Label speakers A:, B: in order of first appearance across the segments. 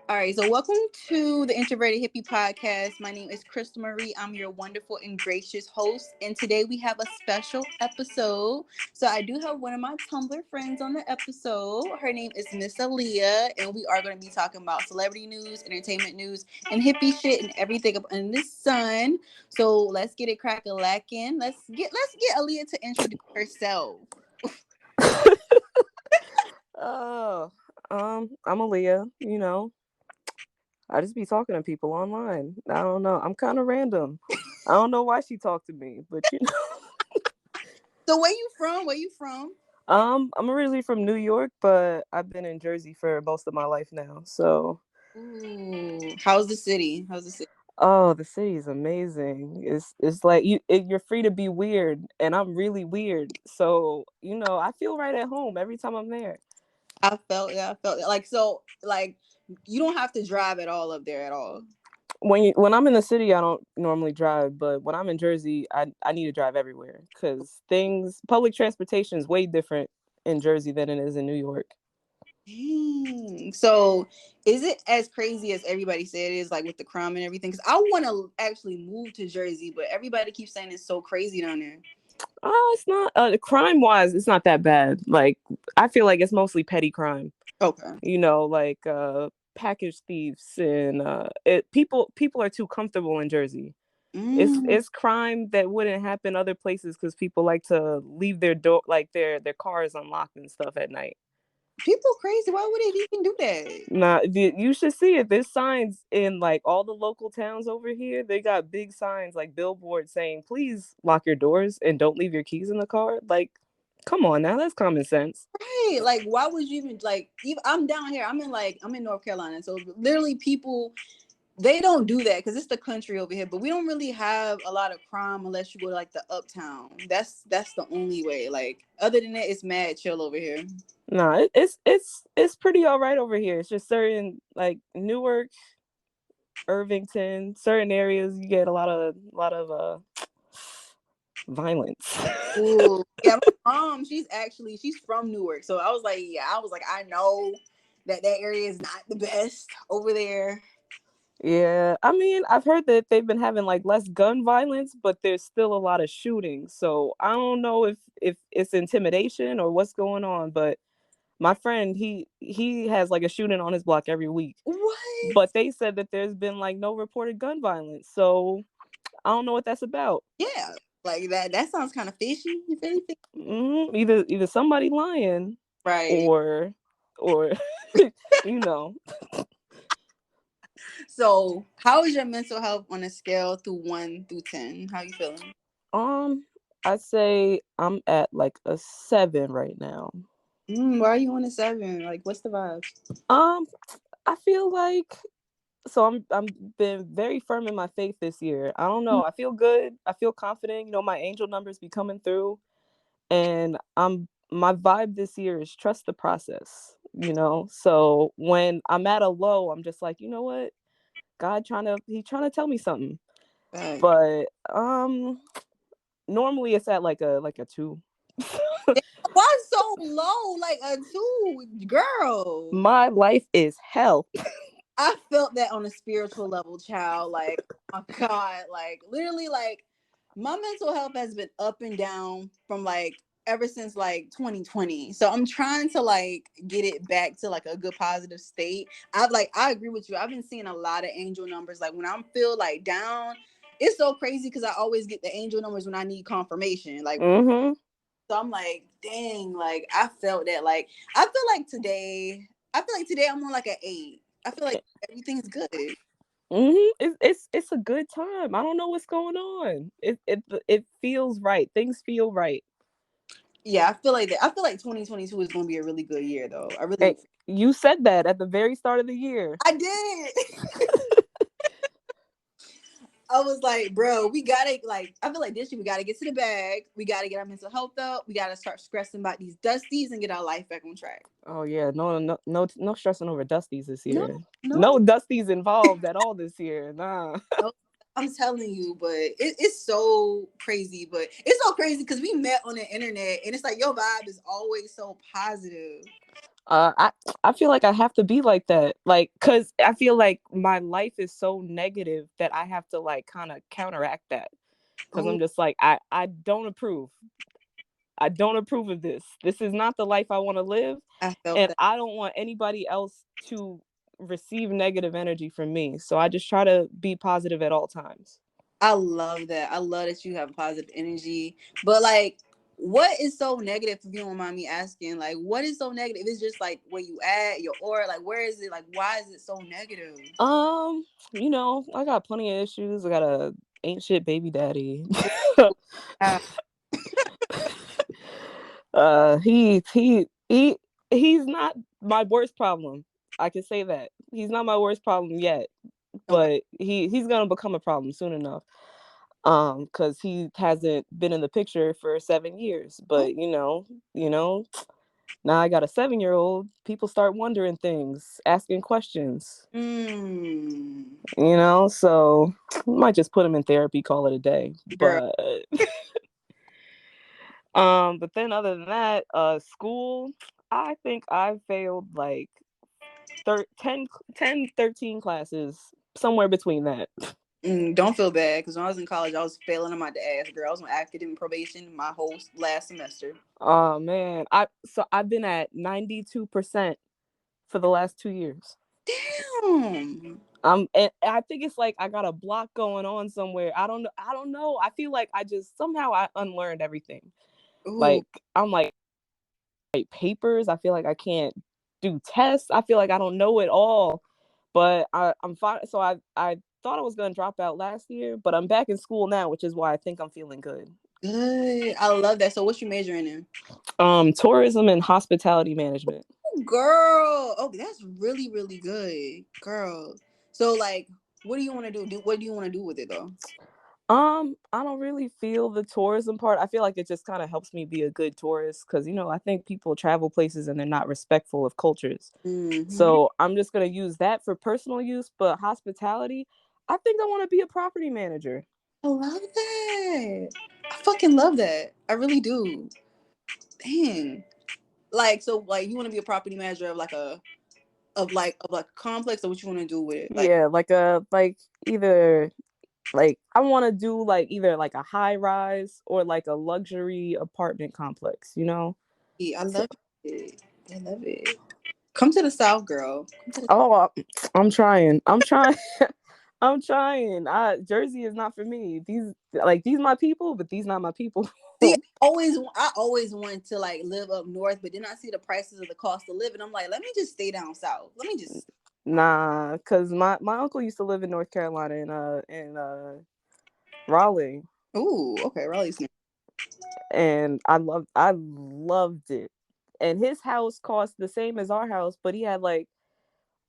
A: All right, so welcome to the Introverted Hippie podcast. My name is Crystal Marie. I'm your wonderful and gracious host, and today we have a special episode. So I do have one of my Tumblr friends on the episode. Her name is Miss Aaliyah, and we are going to be talking about celebrity news, entertainment news, and hippie shit and everything up in the sun. So let's get it crack-a-lackin'. Let's get Aaliyah to introduce herself.
B: Oh, I'm Aaliyah. I just be talking to people online. I don't know. I'm kind of random. I don't know why she talked to me, but
A: So where you from? Where you from?
B: I'm originally from New York, but I've been in Jersey for most of my life now. So,
A: Ooh, how's the city? How's the city?
B: oh, the city is amazing. It's like you're free to be weird, and I'm really weird. So, I feel right at home every time I'm there.
A: I felt it. I felt it. Like you don't have to drive at all up there at all.
B: When I'm in the city, I don't normally drive, but when I'm in Jersey, I need to drive everywhere because public transportation is way different in Jersey than it is in New York.
A: Dang. So, is it as crazy as everybody said it is, like with the crime and everything? Because I want to actually move to Jersey, but everybody keeps saying it's so crazy down there.
B: Oh, it's not crime wise, it's not that bad. Like I feel like it's mostly petty crime.
A: Okay.
B: Like package thieves and people are too comfortable in Jersey.
A: Mm.
B: It's crime that wouldn't happen other places because people like to leave their door like their cars unlocked and stuff at night.
A: People crazy. Why would they even do that?
B: Nah, you should see it. There's signs in like all the local towns over here. They got big signs like billboards saying, "Please lock your doors and don't leave your keys in the car." Like, come on now, that's common sense.
A: Right. Like, why would you even like? Even, I'm down here. I'm in North Carolina. So literally, people they don't do that because it's the country over here. But we don't really have a lot of crime unless you go to like the uptown. That's the only way. Like, other than that, it's mad chill over here.
B: Nah, it's pretty all right over here. It's just certain like Newark, Irvington, certain areas you get a lot of violence.
A: Ooh, yeah. My mom, she's from Newark, so I know that area is not the best over there.
B: Yeah, I mean, I've heard that they've been having like less gun violence, but there's still a lot of shootings. So I don't know if it's intimidation or what's going on. But my friend, he has like a shooting on his block every week.
A: What?
B: But they said that there's been like no reported gun violence. So I don't know what that's about.
A: Yeah, like that. That sounds kind of fishy. You feel me?
B: Either somebody lying
A: Right.
B: or you know.
A: So, how is your mental health on a scale through 1 through 10? How you feeling?
B: Um, I say I'm at like a 7 right now.
A: Why are you on a 7? Like, what's the vibe?
B: Um, I feel like I'm been very firm in my faith this year. I don't know. I feel good. I feel confident. My angel numbers be coming through, and my vibe this year is trust the process. So when I'm at a low, I'm just like, you know what, God he's trying to tell me something.
A: Right.
B: But normally it's at like a 2.
A: Why so low? Like a 2, girl.
B: My life is hell.
A: I felt that on a spiritual level, child. Like, oh my God, like literally, like my mental health has been up and down from like ever since like 2020. So I'm trying to like get it back to like a good positive state. I agree with you. I've been seeing a lot of angel numbers. Like when I'm feel like down, it's so crazy because I always get the angel numbers when I need confirmation. Like
B: Mm-hmm.
A: so I'm like, dang, like I felt that. Like I feel like today I'm on like an 8. I feel like everything's good.
B: It's a good time. I don't know what's going on. It feels right. Things feel right.
A: Yeah, I feel like that. I feel like 2022 is going to be a really good year, though. I really
B: And
A: do.
B: you said that at the very start of the year.
A: I did. I was like, bro, we gotta like. I feel like this year we gotta get to the bag. We gotta get our mental health up. We gotta start stressing about these dusties and get our life back on track.
B: Oh yeah, no stressing over Dusties this
A: No,
B: year.
A: no,
B: No Dusties involved at all this year. Nah.
A: no. I'm telling you, but it's so crazy. But it's so crazy because we met on the internet, and it's like your vibe is always so positive.
B: I feel like I have to be like that, like, cause I feel like my life is so negative that I have to like kind of counteract that, cause
A: Oh,
B: I'm just like I don't approve. I don't approve of this. This is not the life I want to live,
A: I felt
B: and
A: that.
B: I don't want anybody else to receive negative energy from me. So I just try to be positive at all times.
A: I love that. I love that you have positive energy. But like, what is so negative? If you don't mind me asking, like, what is so negative? It's just like where you at, your aura. Like, where is it? Like, why is it so negative?
B: I got plenty of issues. I got a ain't shit baby daddy.
A: Ah,
B: He's not my worst problem. I can say that. He's not my worst problem yet,
A: okay.
B: but he's gonna become a problem soon enough. Because he hasn't been in the picture for 7 years.
A: Oh,
B: But now I got a 7-year-old. People start wondering things, asking questions.
A: mm,
B: So might just put him in therapy, call it a day.
A: girl.
B: But then other than that, school, I think I failed like 10, 13 classes, somewhere between that.
A: Don't feel bad because when I was in college, I was failing on my ass, girl. I was on academic probation my whole last semester.
B: Oh man, I've been at 92% for the last 2 years.
A: Damn.
B: And I think it's like I got a block going on somewhere. I don't know. I don't know. I feel like I just somehow I unlearned everything.
A: Ooh,
B: Like I'm like write papers. I feel like I can't do tests. I feel like I don't know it all. But I'm fine. So I thought I was gonna drop out last year, but I'm back in school now, which is why I think I'm feeling good.
A: good. I love that. So, what you majoring in?
B: Tourism and hospitality management.
A: Girl, oh, that's really, really good, girl. So, like, what do you want to do? What do you want to do with it though?
B: I don't really feel the tourism part. I feel like it just kind of helps me be a good tourist because I think people travel places and they're not respectful of cultures.
A: Hmm.
B: So I'm just gonna use that for personal use, but hospitality, I think I want to be a property manager.
A: I love that. I fucking love that. I really do. Dang. Like, so, like, you want to be a property manager of like a complex, or what you want to do with it? Like,
B: Yeah, like either like I want to do like either like a high rise or like a luxury apartment complex.
A: yeah, I
B: So,
A: love it. I love it. Come to the South, girl. Come to the
B: oh, I'm trying. I'm trying. I'm trying. Jersey is not for me. These my people, but these not my people.
A: See, I always wanted to like live up north, but then I see the prices of the cost of living. I'm like, let me just stay down south. Let me just stay down.
B: Nah, cause my uncle used to live in North Carolina in Raleigh,
A: Ooh, okay, Raleigh's new.
B: and I loved it. And his house cost the same as our house, but he had like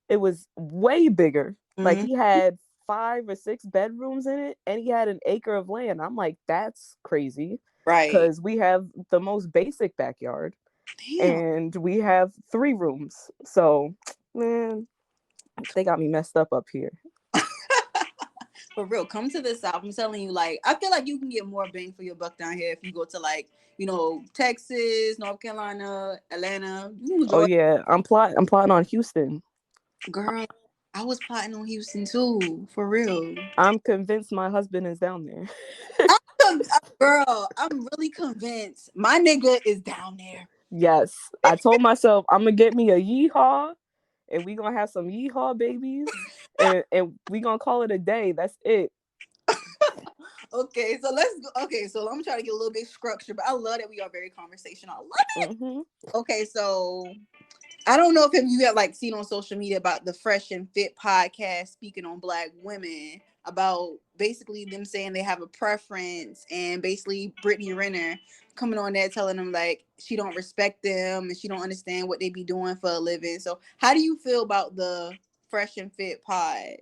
B: it was way bigger. Like
A: Hmm.
B: he had 5 or 6 bedrooms in it, and he had an acre of land. I'm like, that's crazy,
A: Right.
B: because we have the most basic backyard,
A: Damn.
B: and we have 3 rooms. So, man, they got me messed up here.
A: For real, come to the South. I'm telling you, like, I feel like you can get more bang for your buck down here if you go to like, Texas, North Carolina, Atlanta,
B: Oh
A: Georgia.
B: yeah, I'm plotting on Houston.
A: Girl, I was plotting on Houston too, for real.
B: I'm convinced my husband is down there.
A: Girl, I'm really convinced my nigga is down there.
B: Yes, I told myself I'm gonna get me a yeehaw, and we gonna have some yeehaw babies, and we gonna call it a day. That's it.
A: Okay, so let's go. Okay, so I'm trying to get a little bit structured, but I love that we are very conversational. I love it.
B: Hmm.
A: Okay, so I don't know if you have like seen on social media about the Fresh and Fit podcast speaking on Black women about basically them saying they have a preference, and basically Brittany Renner coming on there telling them like she don't respect them and she don't understand what they be doing for a living. So how do you feel about the Fresh and Fit pod?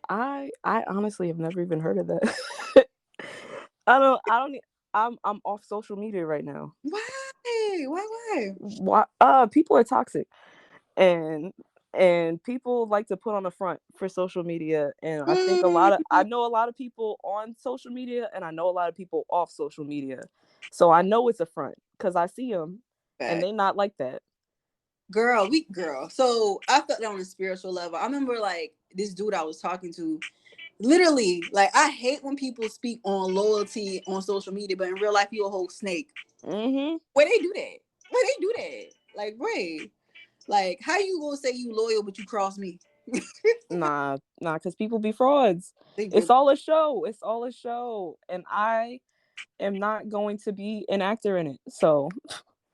B: I honestly have never even heard of that. I don't. I'm off social media right now.
A: Why? Why?
B: Why? People are toxic, and people like to put on a front for social media, and I
A: Mm,
B: know a lot of people on social media, and I know a lot of people off social media, so I know it's a front because I see them, and
A: fact.
B: they not like that.
A: girl. So I felt that on a spiritual level. I remember like this dude I was talking to. Literally, like I hate when people speak on loyalty on social media, but in real life you a whole snake.
B: Mm-hmm.
A: Where they do that? Where they do that? Like, wait, like how you gonna say you loyal but you cross me?
B: Nah, because people be frauds.
A: They
B: It's
A: really
B: all a show. It's all a show. And I am not going to be an actor in it. So,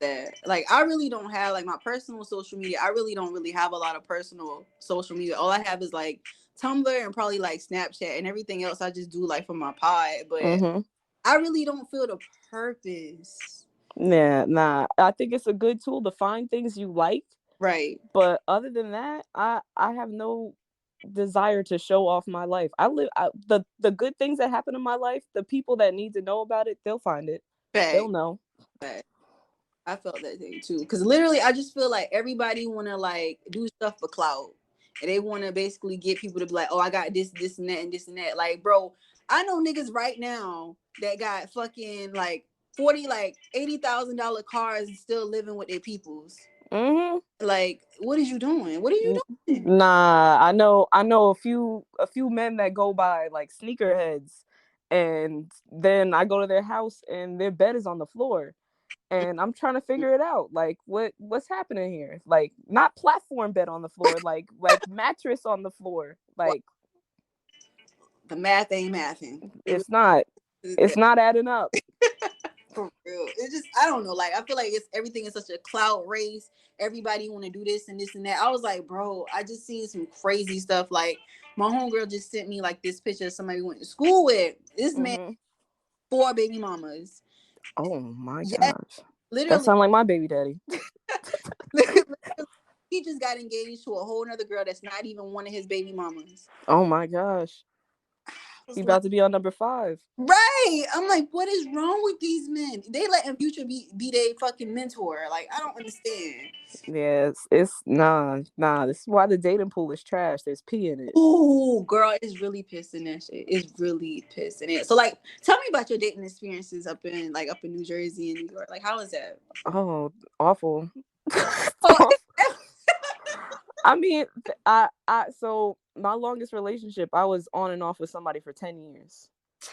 A: that. Like, I really don't have like my personal social media. I really don't really have a lot of personal social media. All I have is like Tumblr and probably like Snapchat, and everything else I just do like for my pod. But
B: mm-hmm.
A: I really don't feel the purpose.
B: Yeah, nah. I think it's a good tool to find things you like.
A: Right.
B: But other than that, I have no desire to show off my life. The good things that happen in my life, the people that need to know about it, they'll find it. They'll
A: Fact.
B: know.
A: Fact. I felt that thing too. Cause literally I just feel like everybody wanna like do stuff for clout. And they wanna basically get people to be like, oh, I got this, this and that, and this and that. Like, bro, I know niggas right now that got fucking like 40, like $80,000 cars and still living with their peoples.
B: Mm-hmm.
A: Like, what is you doing? What are you doing?
B: Nah, I know a few men that go by like sneakerheads, and then I go to their house and their bed is on the floor, and I'm trying to figure it out. Like, what's happening here? Like, not platform bed on the floor, like mattress on the floor.
A: What?
B: Like,
A: The math ain't mathing. It
B: it's not it's
A: was
B: not adding up.
A: for real. It's just I don't know. Like I feel like it's everything is such a clout race. Everybody want to do this and this and that. I was like, bro, I just seen some crazy stuff. Like my homegirl just sent me like this picture of somebody we went to school with. This man,
B: Hmm.
A: 4 baby mamas.
B: Oh my
A: Yeah,
B: gosh, that
A: literally,
B: sounds like my baby daddy.
A: literally, he just got engaged to a whole nother girl that's not even one of his baby mamas.
B: Oh my gosh,
A: I
B: he
A: was like,
B: about to be on number 5.
A: right. I'm like, what is wrong with these men? They letting Future be their fucking mentor. Like, I don't understand.
B: Yeah, it's nah. This is why the dating pool is trash. There's pee in it.
A: Oh, girl, it's really pissing that shit. It's really pissing it. So, like, tell me about your dating experiences up in New Jersey and New York. Like, how is that?
B: Oh, awful.
A: Oh,
B: I mean, so my longest relationship, I was on and off with somebody for 10 years.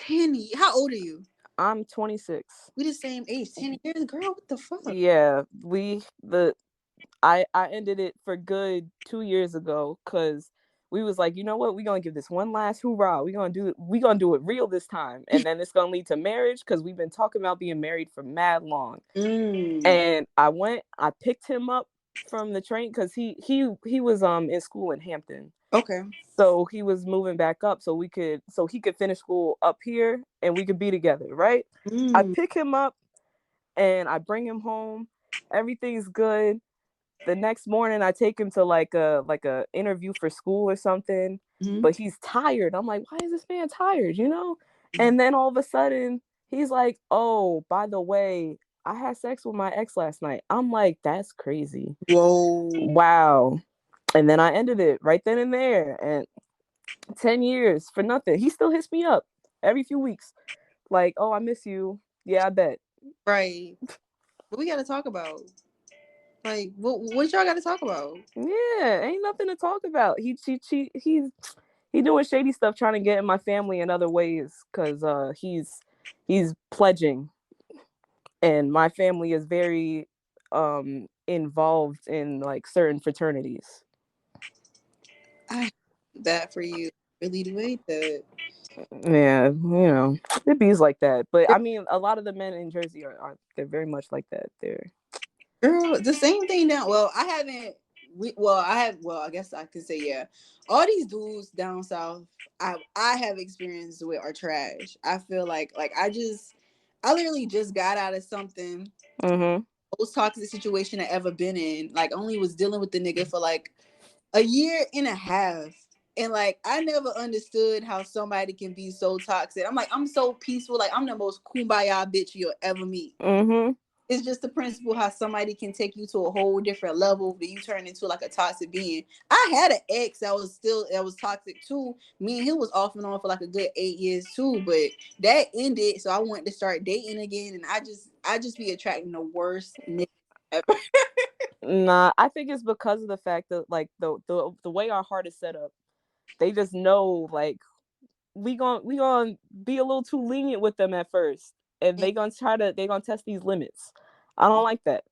A: 10. How old are you?
B: I'm 26.
A: We the same age. 10 years, girl. What the fuck?
B: Yeah, I ended it for good 2 years ago because we was like, you know what, we're gonna give this one last hoorah. We gonna do it real this time. And then it's gonna lead to marriage because we've been talking about being married for mad long.
A: Mm.
B: And I picked him up from the train because he was in school in Hampton.
A: Okay.
B: So he was moving back up so he could finish school up here and we could be together, right? I
A: Mm.
B: pick him up and I bring him home. Everything's good. The next morning I take him to like a interview for school or something,
A: Mm-hmm.
B: but he's tired. I'm like, why is this man tired, you know? And then all of a sudden he's like, oh, by the way, I had sex with my ex last night. I'm like, that's crazy.
A: Whoa.
B: Wow. And then I ended it right then and there. And 10 years for nothing. He still hits me up every few weeks. Like, oh, I miss you. Yeah, I bet.
A: Right. What we got to talk about? Like, what y'all got to talk about?
B: Yeah, ain't nothing to talk about. He doing shady stuff trying to get in my family in other ways because he's pledging, and my family is very involved in like certain fraternities.
A: I hate that for you. Really do hate that.
B: Yeah, it bees like that. But I mean, a lot of the men in Jersey are they're very much like that. They're
A: Girl, the same thing now. Well, I haven't. Well, I have. Well, I guess I could say yeah. All these dudes down south, I have experience with are trash. I feel like I literally just got out of something
B: mm-hmm.
A: most toxic situation I ever been in. Like, only was dealing with the nigga for like a year and a half. And like I never understood how somebody can be so toxic. I'm like, I'm so peaceful. Like I'm the most kumbaya bitch you'll ever meet.
B: Mm-hmm.
A: It's just the principle how somebody can take you to a whole different level that you turn into like a toxic being. I had an ex that was toxic too. Me and him was off and on for like a good 8 years too, but that ended. So I wanted to start dating again, and I just be attracting the worst niggas
B: Nah, I think it's because of the fact that like the way our heart is set up, they just know like we gonna be a little too lenient with them at first, and they gonna test these limits. I don't like that.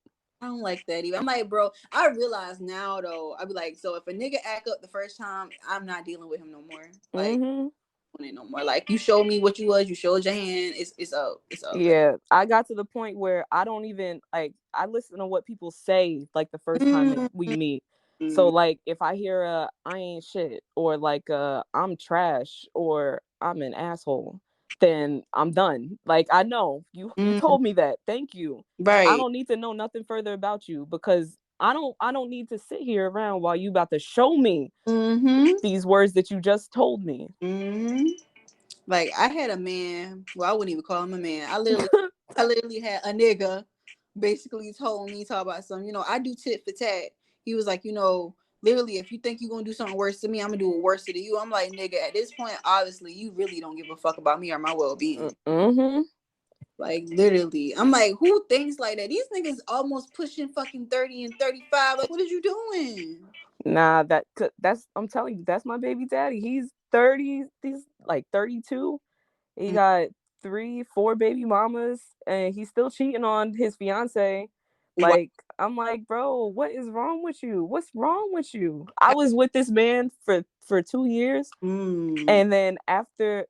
A: I don't like that either. I'm like, bro, I realize now though, I be like, so if a nigga act up the first time, I'm not dealing with him no more. Like,
B: Mm-hmm.
A: no more. Like, you showed me what you was, you showed your hand, it's up. It's up.
B: Yeah, I got to the point where I don't even like I listen to what people say like the first time that we
A: Mm-hmm.
B: meet. So like if I hear I ain't shit or like I'm trash or I'm an asshole, then I'm done. Like I know you
A: Mm-hmm.
B: told me that. Thank you. I
A: Right.
B: don't need to know nothing further about you because I don't need to sit here around while you about to show me
A: Mm-hmm.
B: these words that you just told me.
A: Mm-hmm. Like, I had a man. Well, I wouldn't even call him a man. I literally had a nigga basically told me talk about something. I do tit for tat. He was like, literally, if you think you're gonna do something worse to me, I'm gonna do it worse to you. I'm like, nigga, at this point, obviously, you really don't give a fuck about me or my well being.
B: Mhm.
A: Like, literally, I'm like, who thinks like that? These niggas almost pushing fucking 30 and 35. Like, what are you doing?
B: Nah, that's I'm telling you, that's my baby daddy. He's 30, he's like 32. He got 3, 4 baby mamas, and he's still cheating on his fiance.
A: Wow.
B: Like, I'm like, bro, what is wrong with you? What's wrong with you? I was with this man for 2 years,
A: Mm.
B: and then after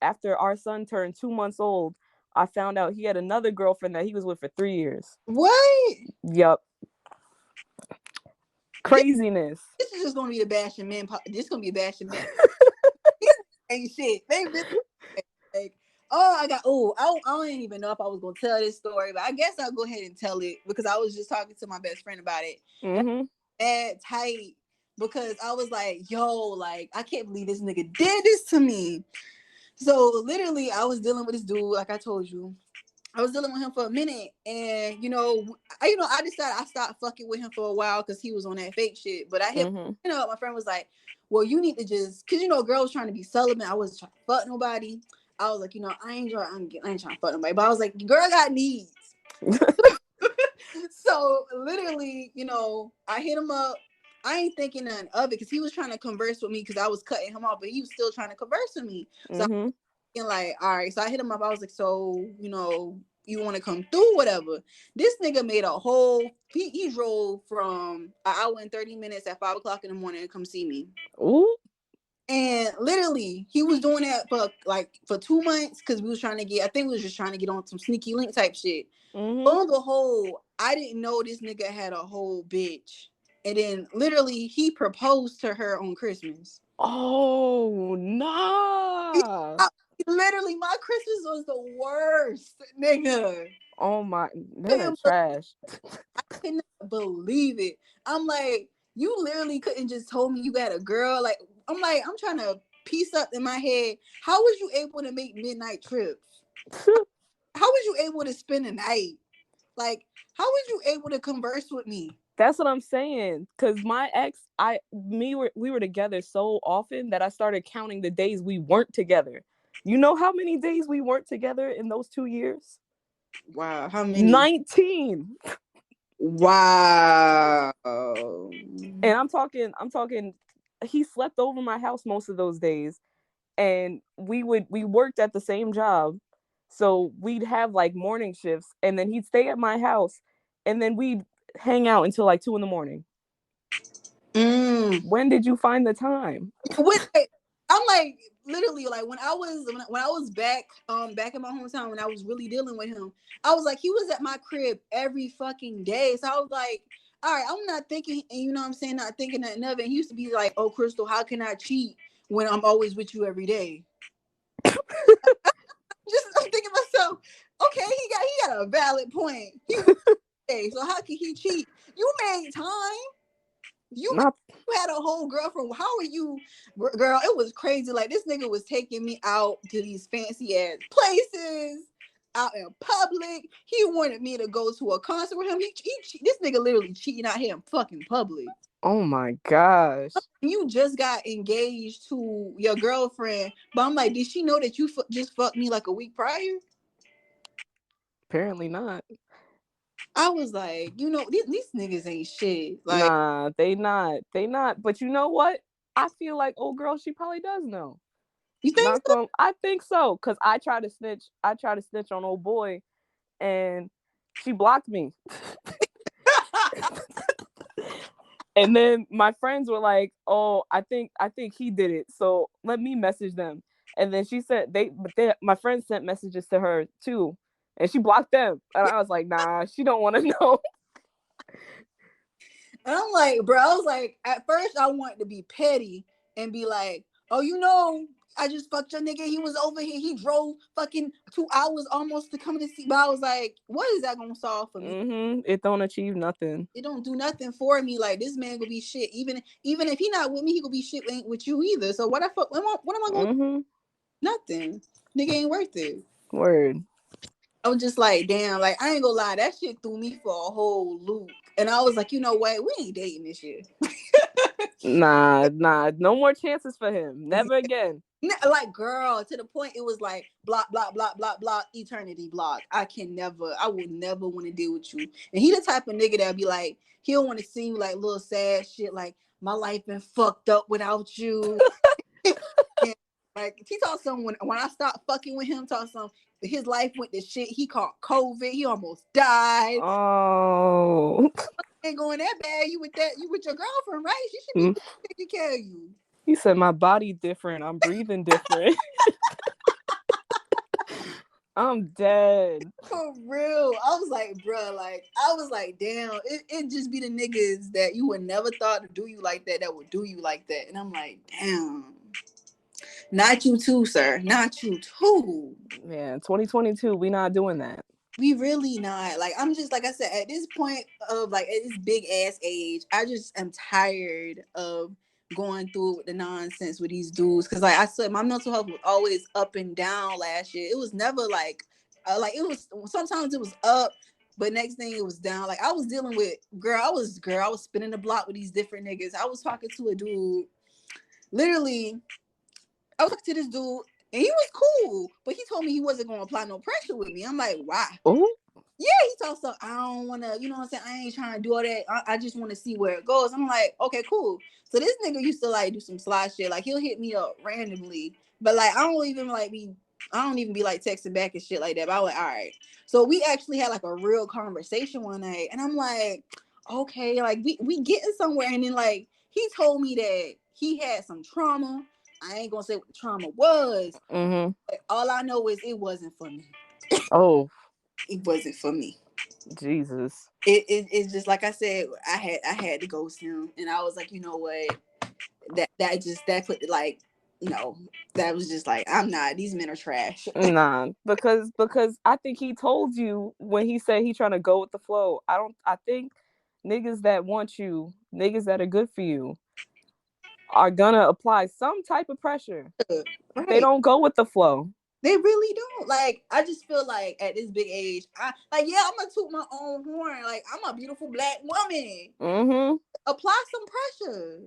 B: our son turned 2 months old, I found out he had another girlfriend that he was with for 3 years.
A: What?
B: Yup,
A: This,
B: craziness.
A: this is just gonna be the bashing man. This is gonna be a bashing man. Ain't shit. They really like. Oh, I don't even know if I was gonna tell this story, but I guess I'll go ahead and tell it because I was just talking to my best friend about it.
B: Mm-hmm.
A: Bad tight because I was like, yo, like I can't believe this nigga did this to me. So literally, I was dealing with this dude, like I told you. I was dealing with him for a minute, and I decided I stopped fucking with him for a while because he was on that fake shit. But I hit,
B: Mm-hmm.
A: my friend was like, "Well, you need to just, cause girls trying to be celibate. I wasn't trying to fuck nobody. I was like, I ain't trying to fuck nobody. But I was like, girl got needs. So literally, I hit him up. I ain't thinking nothing of it because he was trying to converse with me because I was cutting him off, but he was still trying to converse with me. So
B: Mm-hmm.
A: and like, all right, so I hit him up. I was like, so, you want to come through, whatever. This nigga made a whole. He drove from an hour and 30 minutes at 5 o'clock in the morning to come see me.
B: Ooh.
A: And literally, he was doing that for 2 months because we was trying to get. I think we was just trying to get on some sneaky link type shit.
B: Mm-hmm.
A: Lo and behold, I didn't know this nigga had a whole bitch. And then literally, he proposed to her on Christmas.
B: Oh, nah.
A: I- Literally, my Christmas was the worst, nigga.
B: Oh my, men are
A: Couldn't
B: trash.
A: I could not believe it. I'm like, you literally couldn't just told me you got a girl. Like, I'm trying to piece up in my head. How was you able to make midnight trips? How was you able to spend a night? Like, how was you able to converse with me?
B: That's what I'm saying. Cause my ex, we were together so often that I started counting the days we weren't together. You know how many days we weren't together in those 2 years?
A: Wow, how many?
B: 19.
A: Wow.
B: And I'm talking he slept over my house most of those days, and we worked at the same job. So we'd have like morning shifts, and then he'd stay at my house, and then we'd hang out until like 2 in the morning.
A: Mm.
B: When did you find the time?
A: I'm like literally like when I was back in my hometown when I was really dealing with him, I was like he was at my crib every fucking day. So I was like, all right, I'm not thinking, and you know what I'm saying, not thinking nothing of it. And he used to be like, oh Crystal, how can I cheat when I'm always with you every day? Just I'm thinking to myself, okay, he got a valid point. He was okay, so how can he cheat? You made time. You
B: Not
A: you had a whole girlfriend. How are you, girl? It was crazy. Like this nigga was taking me out to these fancy ass places, out in public. He wanted me to go to a concert with him. This nigga literally cheating out here in fucking public.
B: Oh my gosh.
A: You just got engaged to your girlfriend, but I'm like, did she know that just fucked me like a week prior?
B: Apparently not.
A: I was like, these niggas ain't shit. Like,
B: Nah, they not. But you know what? I feel like old girl, she probably does know.
A: you think
B: Not going. I think so, cause I try to snitch. I try to snitch on old boy, and she blocked me. And then my friends were like, "Oh, I think he did it. So let me message them." And then she said my friends sent messages to her too, and she blocked them. And I was like, "Nah, she don't want to know."
A: And I'm like, bro, I was like, at first I wanted to be petty and be like, oh, I just fucked your nigga. He was over here. He drove fucking 2 hours almost to come to see. But I was like, what is that gonna solve for me?
B: It don't achieve nothing.
A: It don't do nothing for me. Like this man gonna be shit. Even if he not with me, he gonna be shit ain't with you either. So what I fuck? What am I gonna? Nothing. Nigga ain't worth it.
B: Word.
A: I was just like, damn. Like I ain't gonna lie, that shit threw me for a whole loop. And I was like, you know what? We ain't dating this year.
B: Nah, no more chances for him. Never again.
A: Like girl, to the point it was like block, block, block, block, block, eternity block. I would never want to deal with you. And he the type of nigga that'll be like, he don't want to see you like little sad shit, like my life been fucked up without you. And, like he taught someone when I stopped fucking with him, taught some his life went to shit. He caught COVID. He almost died.
B: Oh.
A: Ain't going that bad. You with your girlfriend, right? She should be taking care of you.
B: He said my body different. I'm breathing different. I'm dead.
A: For real. I was like, bro, like, I was like, damn, it just be the niggas that you would never thought to do you like that would do you like that. And I'm like, damn. Not you too, sir. Not you too.
B: Man, 2022, we not doing that.
A: We really not. Like, I'm just, like I said, at this point of, like, at this big ass age, I just am tired of going through with the nonsense with these dudes. Cause, like I said, my mental health was always up and down last year. It was never like, it was, sometimes it was up, but next thing it was down. Like, I was dealing with, I was spinning the block with these different niggas. I was talking to a dude, literally, I was talking to this dude, and he was cool, but he told me he wasn't going to apply no pressure with me. I'm like, why?
B: Oh.
A: Yeah, he told us, I don't want to, you know what I'm saying? I ain't trying to do all that. I just want to see where it goes. I'm like, okay, cool. So this nigga used to like do some sly shit. Like he'll hit me up randomly, but like I don't even be like texting back and shit like that. But I was like, all right. So we actually had like a real conversation one night, and I'm like, okay, like we getting somewhere. And then like he told me that he had some trauma. I ain't gonna say what the trauma was. But all I know is it wasn't for me.
B: Oh,
A: It wasn't for me.
B: Jesus.
A: It's just like I said, I had to ghost him, and I was like, you know what, that put like, no, that was just like, I'm not. These men are trash.
B: Nah, because I think he told you when he said he trying to go with the flow. I think niggas that want you, niggas that are good for you, are gonna apply some type of pressure. They
A: Right?
B: don't go with the flow.
A: They really don't. Like I just feel like at this big age, I like yeah, I'm gonna toot my own horn. Like I'm a beautiful black woman. Apply some pressure.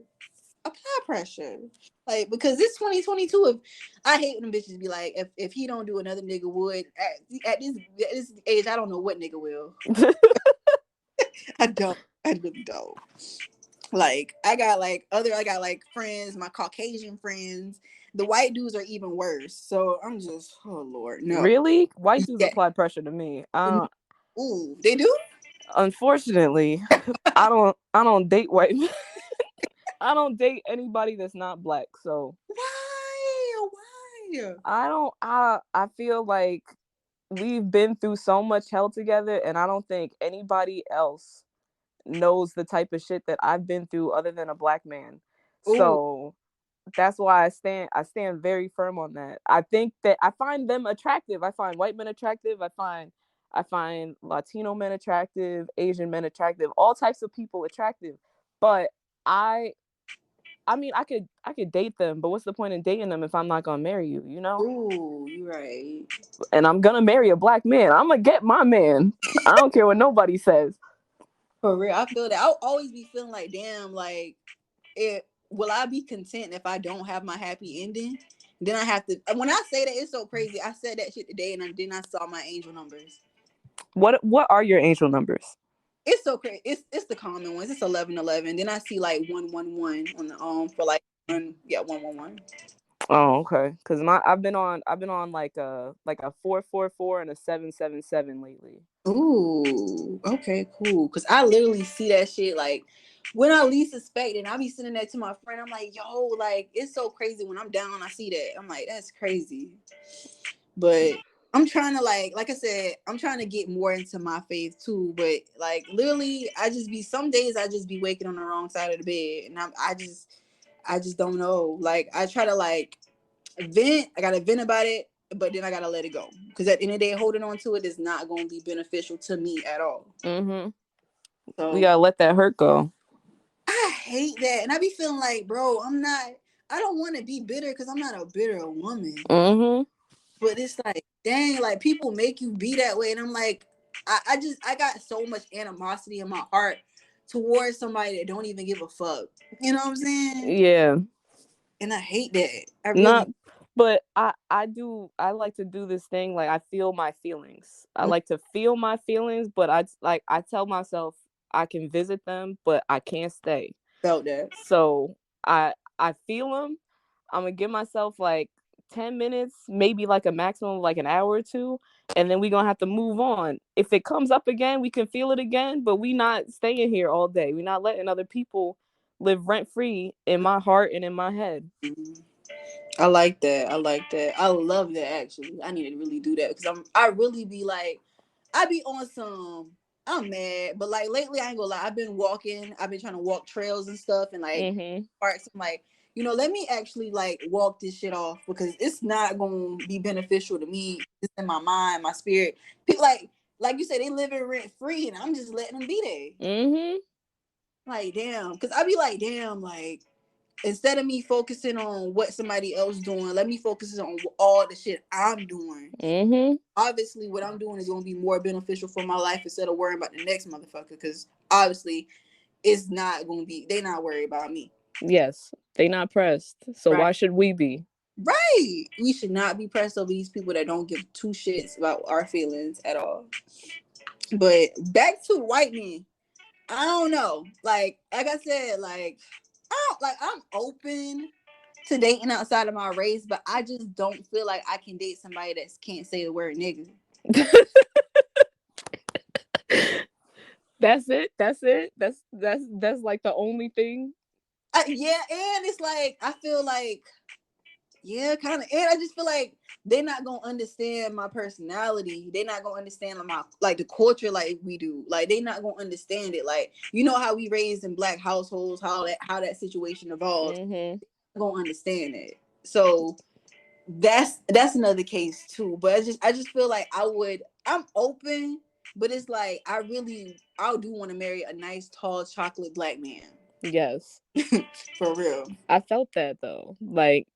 A: Apply pressure. Like because this 2022, if I hate when them bitches be like, if he don't do another nigga would at this age, I don't know what nigga will. I don't. I really don't. Like I got like friends, my Caucasian friends. The white dudes are even worse. So I'm just, oh Lord, no.
B: Really? White dudes
A: Yeah.
B: apply pressure to me.
A: Ooh, they do?
B: Unfortunately, I don't date white men. I don't date anybody that's not black. So
A: Why? Why?
B: I feel like we've been through so much hell together, and I don't think anybody else knows the type of shit that I've been through other than a black man.
A: Ooh,
B: So that's why I stand very firm on that. I think that I find them attractive. I find white men attractive. I find Latino men attractive, Asian men attractive, all types of people attractive. But I I mean I could date them, but what's the point in dating them if I'm not gonna marry you, you know?
A: ooh, you're right.
B: And I'm gonna marry a black man. I'm gonna get my man. I don't care what nobody says.
A: For real, I feel that. I'll always be feeling like, damn, like, will I be content if I don't have my happy ending? Then I have to. When I say that, it's so crazy. I said that shit today, and then I saw my angel numbers.
B: What are your angel numbers?
A: It's so crazy. It's the common ones. It's 1111. Then I see like 111 on the for like 111.
B: Oh, okay. Because I've been on like a 444 and a 777 lately.
A: Ooh, okay, cool. Cause I literally see that shit like when I least suspect it. And I be sending that to my friend. I'm like, yo, like it's so crazy when I'm down. I see that. I'm like, that's crazy. But I'm trying to like I said, I'm trying to get more into my faith too. But like literally, I just be some days I just be waking on the wrong side of the bed, and I just don't know. Like I try to like vent. I gotta vent about it, but then I gotta let it go. Because at the end of the day, holding on to it is not going to be beneficial to me at all.
B: Mm-hmm. We
A: So
B: gotta let that hurt go.
A: I hate that, and I be feeling like, bro, I'm not. I don't want to be bitter because I'm not a bitter woman.
B: Mm-hmm.
A: But it's like, dang, like people make you be that way, and I'm like, I got so much animosity in my heart towards somebody that don't even give a fuck. You know what I'm saying?
B: Yeah.
A: And I hate that. I
B: Not,
A: really
B: but I like to do this thing, like I feel my feelings. I like to feel my feelings, but I tell myself I can visit them, but I can't stay.
A: felt that.
B: So I feel them. I'm gonna give myself like 10 minutes, maybe like a maximum of like an hour or two, and then we're gonna have to move on. If it comes up again, we can feel it again, but we not staying here all day. We're not letting other people live rent free in my heart and in my head.
A: Mhm. I like that. I like that. I love that actually. I need to really do that because I really be like I be on some I'm mad, but like lately I ain't gonna lie, I've been walking, I've been trying to walk trails and stuff and like
B: Mm-hmm.
A: parks. I'm like, let me actually like walk this shit off because it's not gonna be beneficial to me. It's in my mind, my spirit. People like you said, they living rent free and I'm just letting them be there.
B: Mm-hmm.
A: Like damn. Cause I be like, damn, like instead of me focusing on what somebody else doing, let me focus on all the shit I'm doing.
B: Mm-hmm.
A: Obviously, what I'm doing is going to be more beneficial for my life instead of worrying about the next motherfucker. Because obviously, it's not going to be. They not worried about me.
B: Yes. They not pressed. So
A: Right.
B: why should we be?
A: Right. We should not be pressed over these people that don't give two shits about our feelings at all. But back to white men. I don't know. Like I said, like I'm open to dating outside of my race, but I just don't feel like I can date somebody that can't say the word nigga.
B: That's it. That's it. That's like the only thing.
A: Yeah, and it's like I feel like yeah, kind of, and I just feel like they're not gonna understand my personality. They're not gonna understand my like the culture like we do. Like they're not gonna understand it. Like how we raised in black households, how that situation evolved.
B: Mm-hmm.
A: They're gonna understand it. So that's another case too. But I just feel like I'm open, but it's like I do want to marry a nice tall chocolate black man.
B: Yes.
A: For real.
B: I felt that though. Like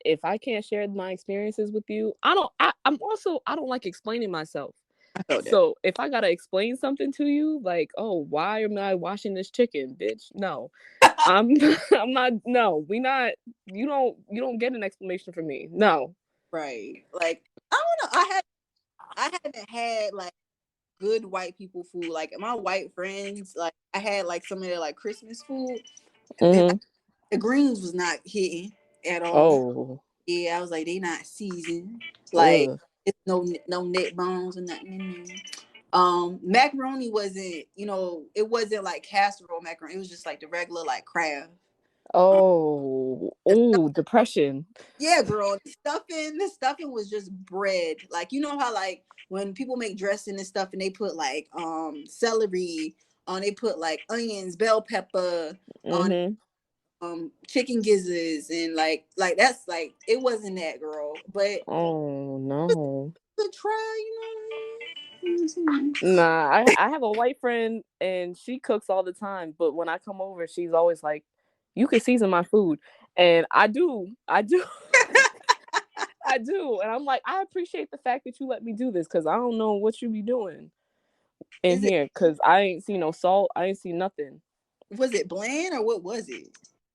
B: if I can't share my experiences with you, I don't like explaining myself.
A: I felt that.
B: So if I gotta explain something to you, like, oh, why am I washing this chicken, bitch? No, I'm I'm not. No, we not. You don't get an explanation from me. No.
A: Right. Like I don't know. I haven't had like good white people food. Like my white friends, like I had like some of their like Christmas food, and
B: Mm-hmm.
A: like, the greens was not hitting at all.
B: Oh.
A: Yeah, I was like they not seasoned. Like
B: Ugh.
A: it's no neck bones or nothing in there. Macaroni wasn't, it wasn't like casserole macaroni. It was just like the regular like Kraft. Um,
B: Oh.
A: the stuff,
B: Oh. Depression.
A: yeah, girl, the stuffing was just bread. Like you know how like when people make dressing and stuff and they put like celery on, they put like onions, bell pepper on
B: Mm-hmm.
A: chicken gizzards and like that's like it wasn't that girl, but
B: Oh no.
A: good try, you know what I'm saying?
B: Nah, I have a white friend and she cooks all the time, but when I come over, she's always like, "You can season my food," and I do, I do, and I'm like, I appreciate the fact that you let me do this because I don't know what you be doing in
A: Is it
B: here because I ain't see no salt, I ain't see nothing.
A: was it bland or what was it?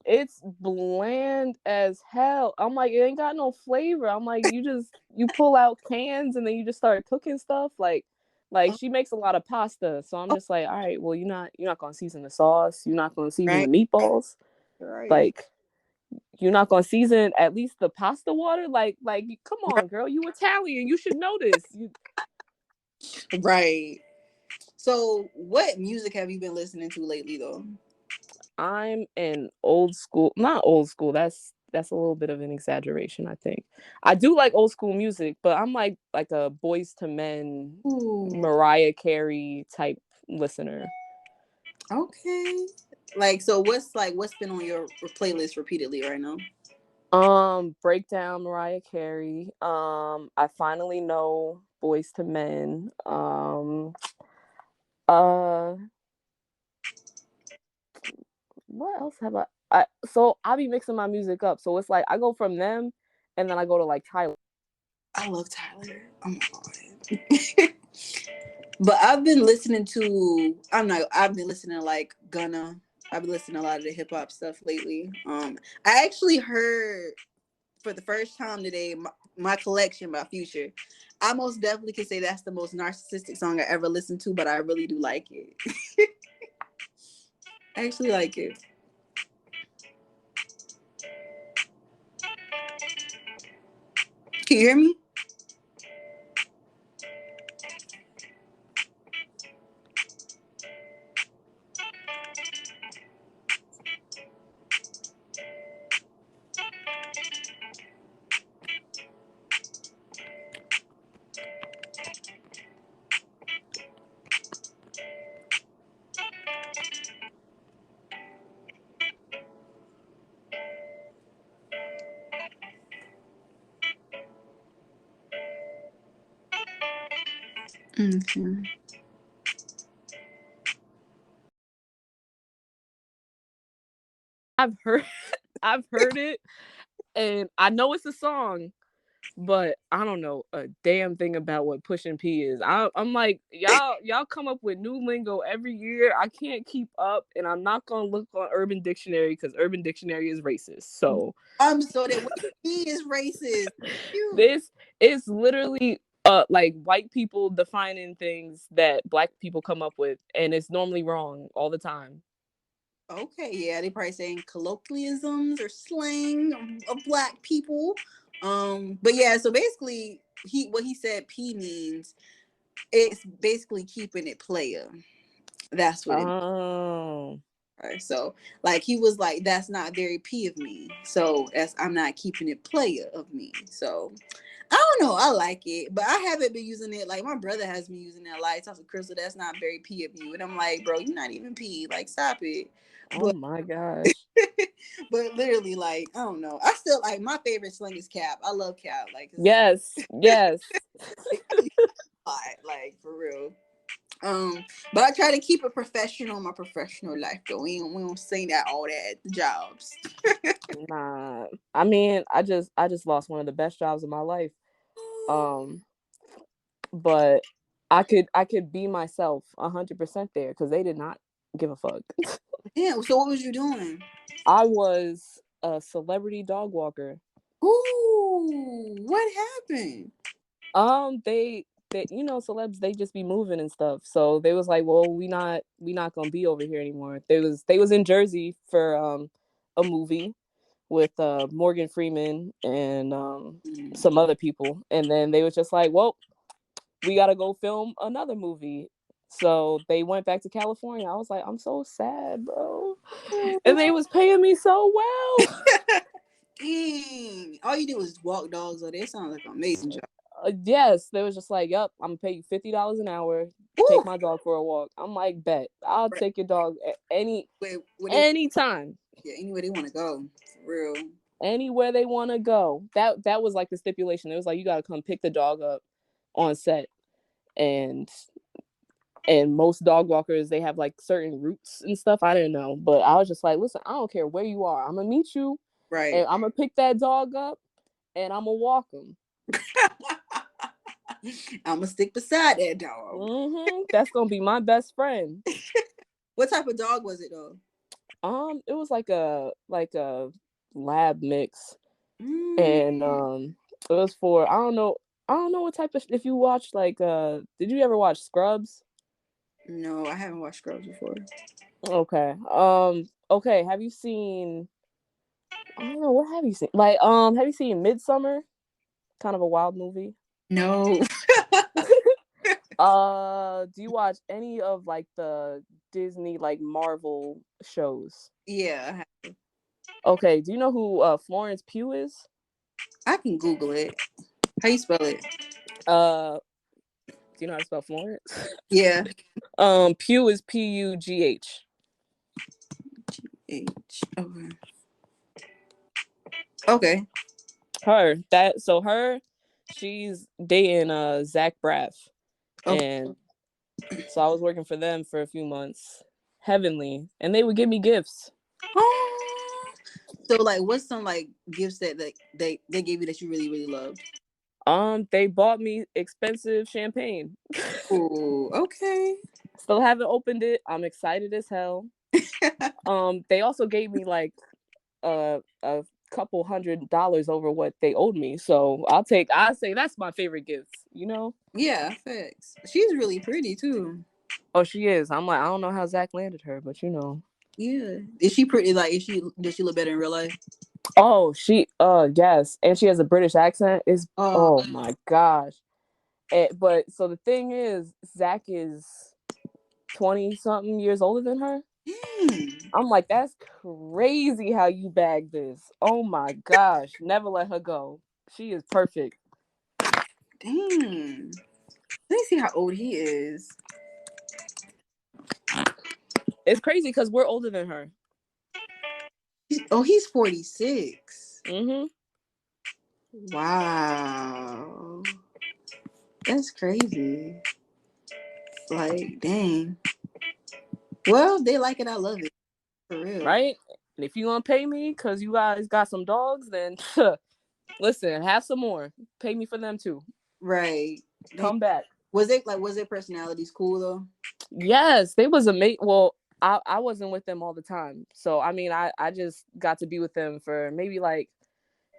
B: It's bland as hell. I'm like, it ain't got no flavor. I'm like, you pull out cans and then you just start cooking stuff like. Like
A: Oh,
B: she makes a lot of pasta, so I'm
A: oh,
B: just like, all right, well, you're not gonna season the sauce, you're not gonna season the
A: right,
B: meatballs,
A: right,
B: like you're not gonna season at least the pasta water. Like, come on, girl, you Italian, you should know this.
A: right. So, what music have you been listening to lately, though?
B: I'm an old school, not old school. That's a little bit of an exaggeration, I think. I do like old school music, but I'm like a Boys to Men,
A: Ooh,
B: Mariah Carey type listener.
A: okay. Like, so what's been on your playlist repeatedly right now?
B: Breakdown Mariah Carey. I finally know Boys to Men. Uh, what else have so I'll be mixing my music up. So it's like I go from them, and then I go to like Tyler.
A: I love Tyler. Oh my god. But I've been listening to I've been listening to like Gunna. I've been listening to a lot of the hip hop stuff lately. I actually heard for the first time today my collection by Future. I most definitely can say that's the most narcissistic song I ever listened to, but I really do like it. I actually like it. Can you hear me? Mm-hmm.
B: I've heard I've heard it, and I know it's a song, but I don't know a damn thing about what Pushin' P is. I'm like, y'all come up with new lingo every year. I can't keep up, and I'm not gonna look on Urban Dictionary because Urban Dictionary is racist. So
A: I'm so that what he is racist. You
B: this is literally like white people defining things that black people come up with, and it's normally wrong all the time.
A: okay? Yeah, they probably saying colloquialisms or slang of black people. But yeah, so basically, what he said P means it's basically keeping it player. That's what it means.
B: Oh,
A: Right? So like he was like, that's not very P of me. So that's I'm not keeping it player of me. So I don't know. I like it, but I haven't been using it. Like my brother has been using it a lot. He talks to Crystal, that's not very P of you, and I'm like, bro, you're not even P. Like, stop it.
B: oh
A: But
B: my gosh.
A: but literally, like, I don't know. I still like my favorite slang is cap. I love cap. Like, cause
B: Yes, yes.
A: like for real. But I try to keep it professional in my professional life though. We don't say that all that at the jobs.
B: Nah. I mean, I just lost one of the best jobs of my life. Um, but I could be myself 100% there because they did not give a fuck.
A: Damn. So what was you doing?
B: I was a celebrity dog walker.
A: Ooh, what happened?
B: They celebs, they just be moving and stuff. So they was like, well, we not gonna be over here anymore. They was in Jersey for a movie with Morgan Freeman and
A: Mm.
B: some other people, and then they was just like, well, we gotta go film another movie. So they went back to California. I was like, I'm so sad, bro. And they was paying me so well.
A: Dang. All you do is walk dogs. Oh, that sounds like an amazing job.
B: Yes, they was just like, yep, I'm gonna pay you $50 an hour.
A: Ooh.
B: Take my dog for a walk. I'm like, bet. I'll
A: Right.
B: take your dog
A: Where they,
B: anytime,
A: yeah, anywhere they want to go. For real.
B: anywhere they want to go. That was like the stipulation. It was like you gotta come pick the dog up on set, and most dog walkers, they have like certain routes and stuff. I didn't know, but I was just like, listen, I don't care where you are. I'm gonna meet you,
A: Right.
B: and I'm gonna pick that dog up, and I'm gonna walk him.
A: I'm gonna stick beside that dog.
B: That's gonna be my best friend.
A: What type of dog was it though?
B: It was like a lab mix, and
A: Mm.
B: it was for, I don't know. I don't know what type of if you watch like did you ever watch Scrubs?
A: No, I haven't watched Scrubs before.
B: Okay. Okay, have you seen I don't know, what have you seen? Like have you seen Midsummer? Kind of a wild movie.
A: No.
B: Do you watch any of like the Disney like Marvel shows?
A: Yeah,
B: Okay, do you know who Florence Pugh is?
A: I can Google it. How you spell it?
B: Uh do you know how to spell Florence?
A: Yeah.
B: Pugh is Pugh.
A: H. Okay. Okay.
B: Her, she's dating Zach Braff.
A: Okay.
B: And so I was working for them for a few months. Heavenly. And they would give me gifts.
A: Oh. So like, what's some like gifts that they gave you that you really really loved?
B: They bought me expensive champagne.
A: Oh, okay.
B: Still haven't opened it. I'm excited as hell. They also gave me like a couple $100 over what they owed me. So I say that's my favorite gifts, you know?
A: Yeah, facts. She's really pretty too.
B: Oh, she is. I'm like, I don't know how Zach landed her, but you know.
A: Yeah. Is she pretty? Like, does she look better in real life?
B: Oh, she yes. And she has a British accent. Is
A: Uh,
B: oh my gosh. But so the thing is, Zach is 20 something years older than her.
A: dang.
B: I'm like, that's crazy how you bag this. Oh my gosh. Never let her go. She is perfect.
A: Dang. Let me see how old he is.
B: It's crazy because we're older than her.
A: Oh, he's 46.
B: Mm-hmm.
A: Wow. That's crazy. Like, dang. Well, they like it. I love it. For real.
B: Right? And if you gonna pay me because you guys got some dogs, then listen, have some more. Pay me for them too.
A: Right. Dang.
B: Come back.
A: Was their personalities cool though?
B: Yes, they was amazing. Well, I wasn't with them all the time. So I mean I just got to be with them for maybe like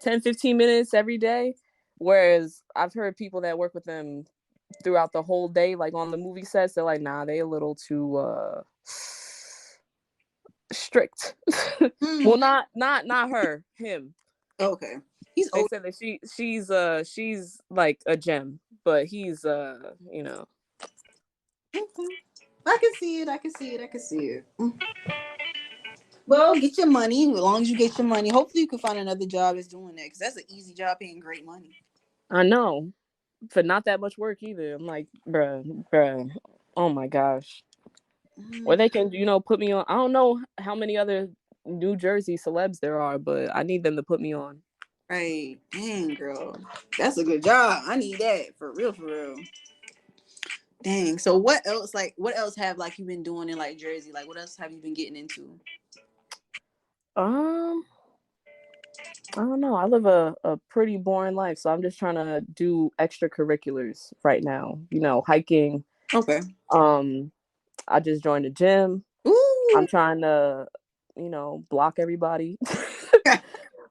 B: 10-15 minutes every day. Whereas I've heard people that work with them throughout the whole day, like on the movie sets, they're like, nah, they a little too strict.
A: Mm.
B: Well, not her, him.
A: Okay. He's
B: They
A: old.
B: said that she's like a gem, but he's
A: Okay. I can see it. I can see it. I can see it. Well, get your money. As long as you get your money, hopefully you can find another job that's doing that because that's an easy job paying great money.
B: I know, for not that much work either. I'm like, bruh, oh my gosh. Or
A: Mm,
B: they can, put me on. I don't know how many other New Jersey celebs there are, but I need them to put me on.
A: right. Dang, girl. That's a good job. I need that for real, for real. Dang. So what else? Like, what else have like you been doing in like Jersey? Like, what else have you been getting into?
B: Um, I don't know. I live a pretty boring life, so I'm just trying to do extracurriculars right now. Hiking.
A: Okay.
B: Um, I just joined a gym. I'm
A: Ooh.
B: trying to, block everybody.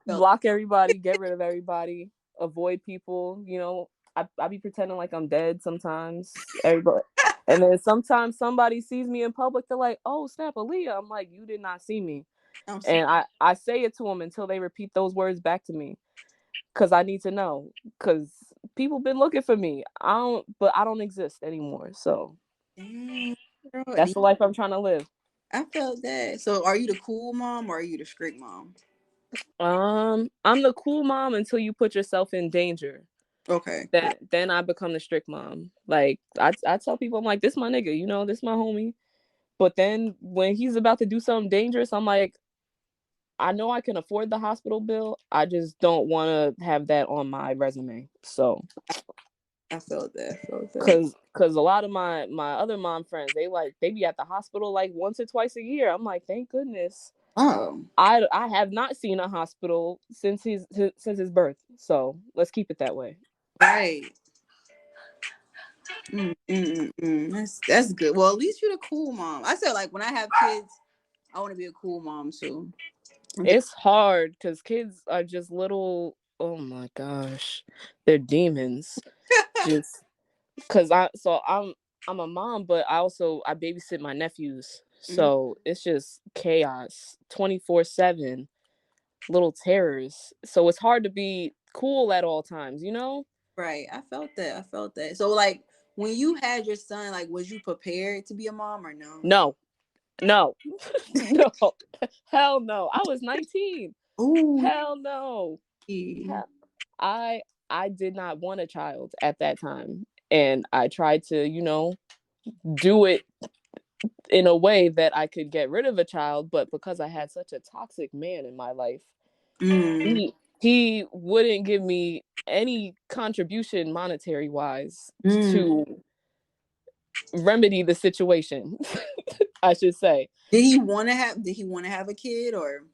B: Block everybody, get rid of everybody, avoid people. I be pretending like I'm dead sometimes. Everybody, and then sometimes somebody sees me in public. They're like, "Oh, snap, Aaliyah." I'm like, "You did not see me,"
A: I'm so
B: and I say it to them until they repeat those words back to me because I need to know. Because people been looking for me. But I don't exist anymore. So
A: dang, girl.
B: that's the life I'm trying to live.
A: I felt that. So, are you the cool mom or are you the strict mom?
B: I'm the cool mom until you put yourself in danger.
A: Okay.
B: Then I become the strict mom. Like I tell people, I'm like, this my nigga, this my homie. But then when he's about to do something dangerous, I'm like, I know I can afford the hospital bill. I just don't want to have that on my resume. So,
A: I felt that. I felt that.
B: cause a lot of my other mom friends, they be at the hospital like once or twice a year. I'm like, thank goodness.
A: Oh,
B: I have not seen a hospital since his birth. So let's keep it that way.
A: right. That's good. Well, at least you're the cool mom. I said like when I have kids, I want to be a cool mom too.
B: It's hard because kids are just little. Oh my gosh, they're demons. Just because I'm a mom, but I babysit my nephews,
A: Mhm.
B: so it's just chaos, 24/7, little terrors. So it's hard to be cool at all times, you know?
A: Right. I felt that. I felt that. So like when you had your son, like was you prepared to be a mom or no?
B: No, no, no, hell no. I was 19.
A: Ooh.
B: Hell no. Hell, I I did not want a child at that time, and I tried to, do it in a way that I could get rid of a child, but because I had such a toxic man in my life,
A: Mm.
B: he wouldn't give me any contribution monetary wise
A: Mm.
B: to remedy the situation. I should say.
A: Did he want to have a kid or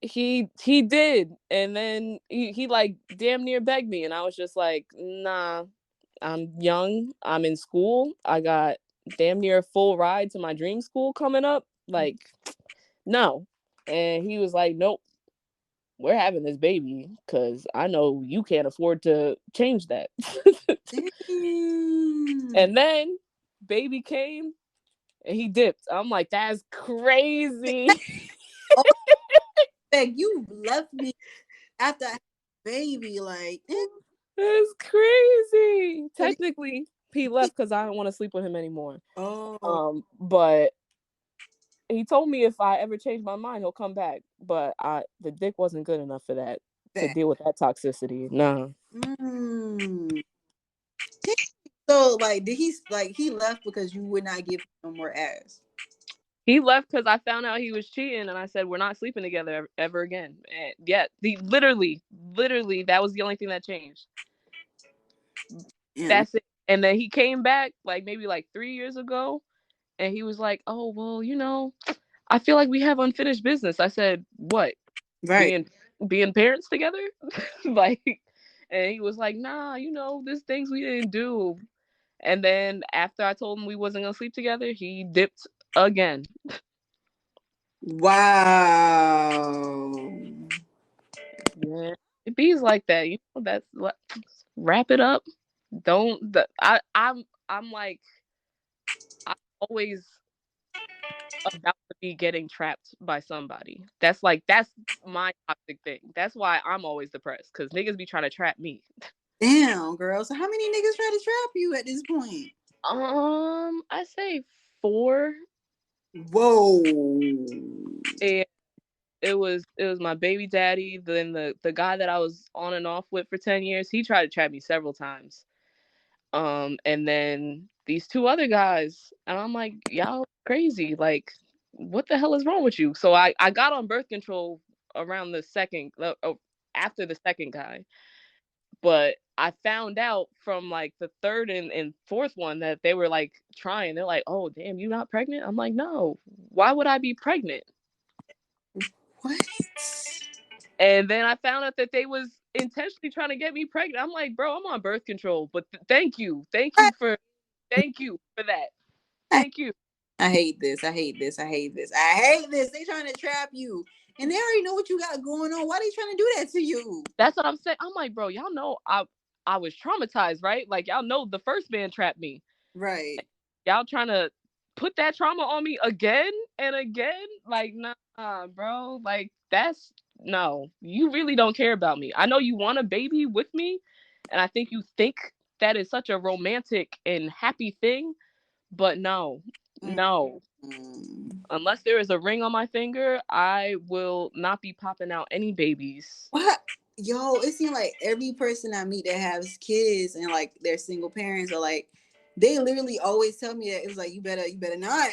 B: He did, and then he like damn near begged me, and I was just like, nah, I'm young, I'm in school, I got damn near a full ride to my dream school coming up, like, no. And he was like, nope, we're having this baby because I know you can't afford to change that.
A: Damn.
B: And then baby came and he dipped. I'm like, that's crazy.
A: Oh, like you left me after I had a baby, like
B: That's crazy.
A: so did
B: Technically, he
A: he-
B: left because I don't want to sleep with him anymore.
A: oh
B: But he told me if I ever change my mind, he'll come back. But the dick wasn't good enough for that to
A: that.
B: deal with that toxicity. Nah.
A: Mm. So like he left because you would not give him no more ass.
B: He left because I found out he was cheating, and I said we're not sleeping together ever again. And yeah, literally, that was the only thing that changed.
A: Yeah.
B: That's it. And then he came back like maybe like 3 years ago, and he was like, "Oh well, I feel like we have unfinished business." I said, "What?
A: Right.
B: Being parents together?" Like, and he was like, "Nah, there's things we didn't do." And then after I told him we wasn't gonna sleep together, he dipped again.
A: Wow.
B: Yeah, it bees like that. That's what. Wrap it up. Don't. I'm like I'm always about to be getting trapped by somebody. That's my toxic thing. That's why I'm always depressed because niggas be trying to trap me.
A: Damn, girl. So how many niggas try to trap you at this point?
B: I say four.
A: Whoa.
B: And it was my baby daddy, then the guy that I was on and off with for 10 years. He tried to trap me several times. And then these two other guys, and I'm like, y'all crazy. Like, what the hell is wrong with you? So I got on birth control around the second, after the second guy. But I found out from like the third and fourth one that they were like trying. They're like, oh, damn, you not pregnant? I'm like, no. Why would I be pregnant?
A: What?
B: And then I found out that they was intentionally trying to get me pregnant. I'm like, bro, I'm on birth control, but thank you. Thank you for that.
A: I,
B: Thank you.
A: I hate this. I hate this. I hate this. I hate this. They trying to trap you. And they already know what you got going on. Why they trying to do that to you?
B: That's what I'm saying. I'm like, bro, y'all know I was traumatized, right? Like y'all know the first man trapped me.
A: Right.
B: Y'all trying to put that trauma on me again and again? Like, nah, bro. Like that's no. You really don't care about me. I know you want a baby with me, and I think you think that is such a romantic and happy thing, but no. No.
A: Mm.
B: Unless there is a ring on my finger, I will not be popping out any babies.
A: What? Yo, it seems like every person I meet that has kids and like they're single parents or like they literally always tell me that it was like you better not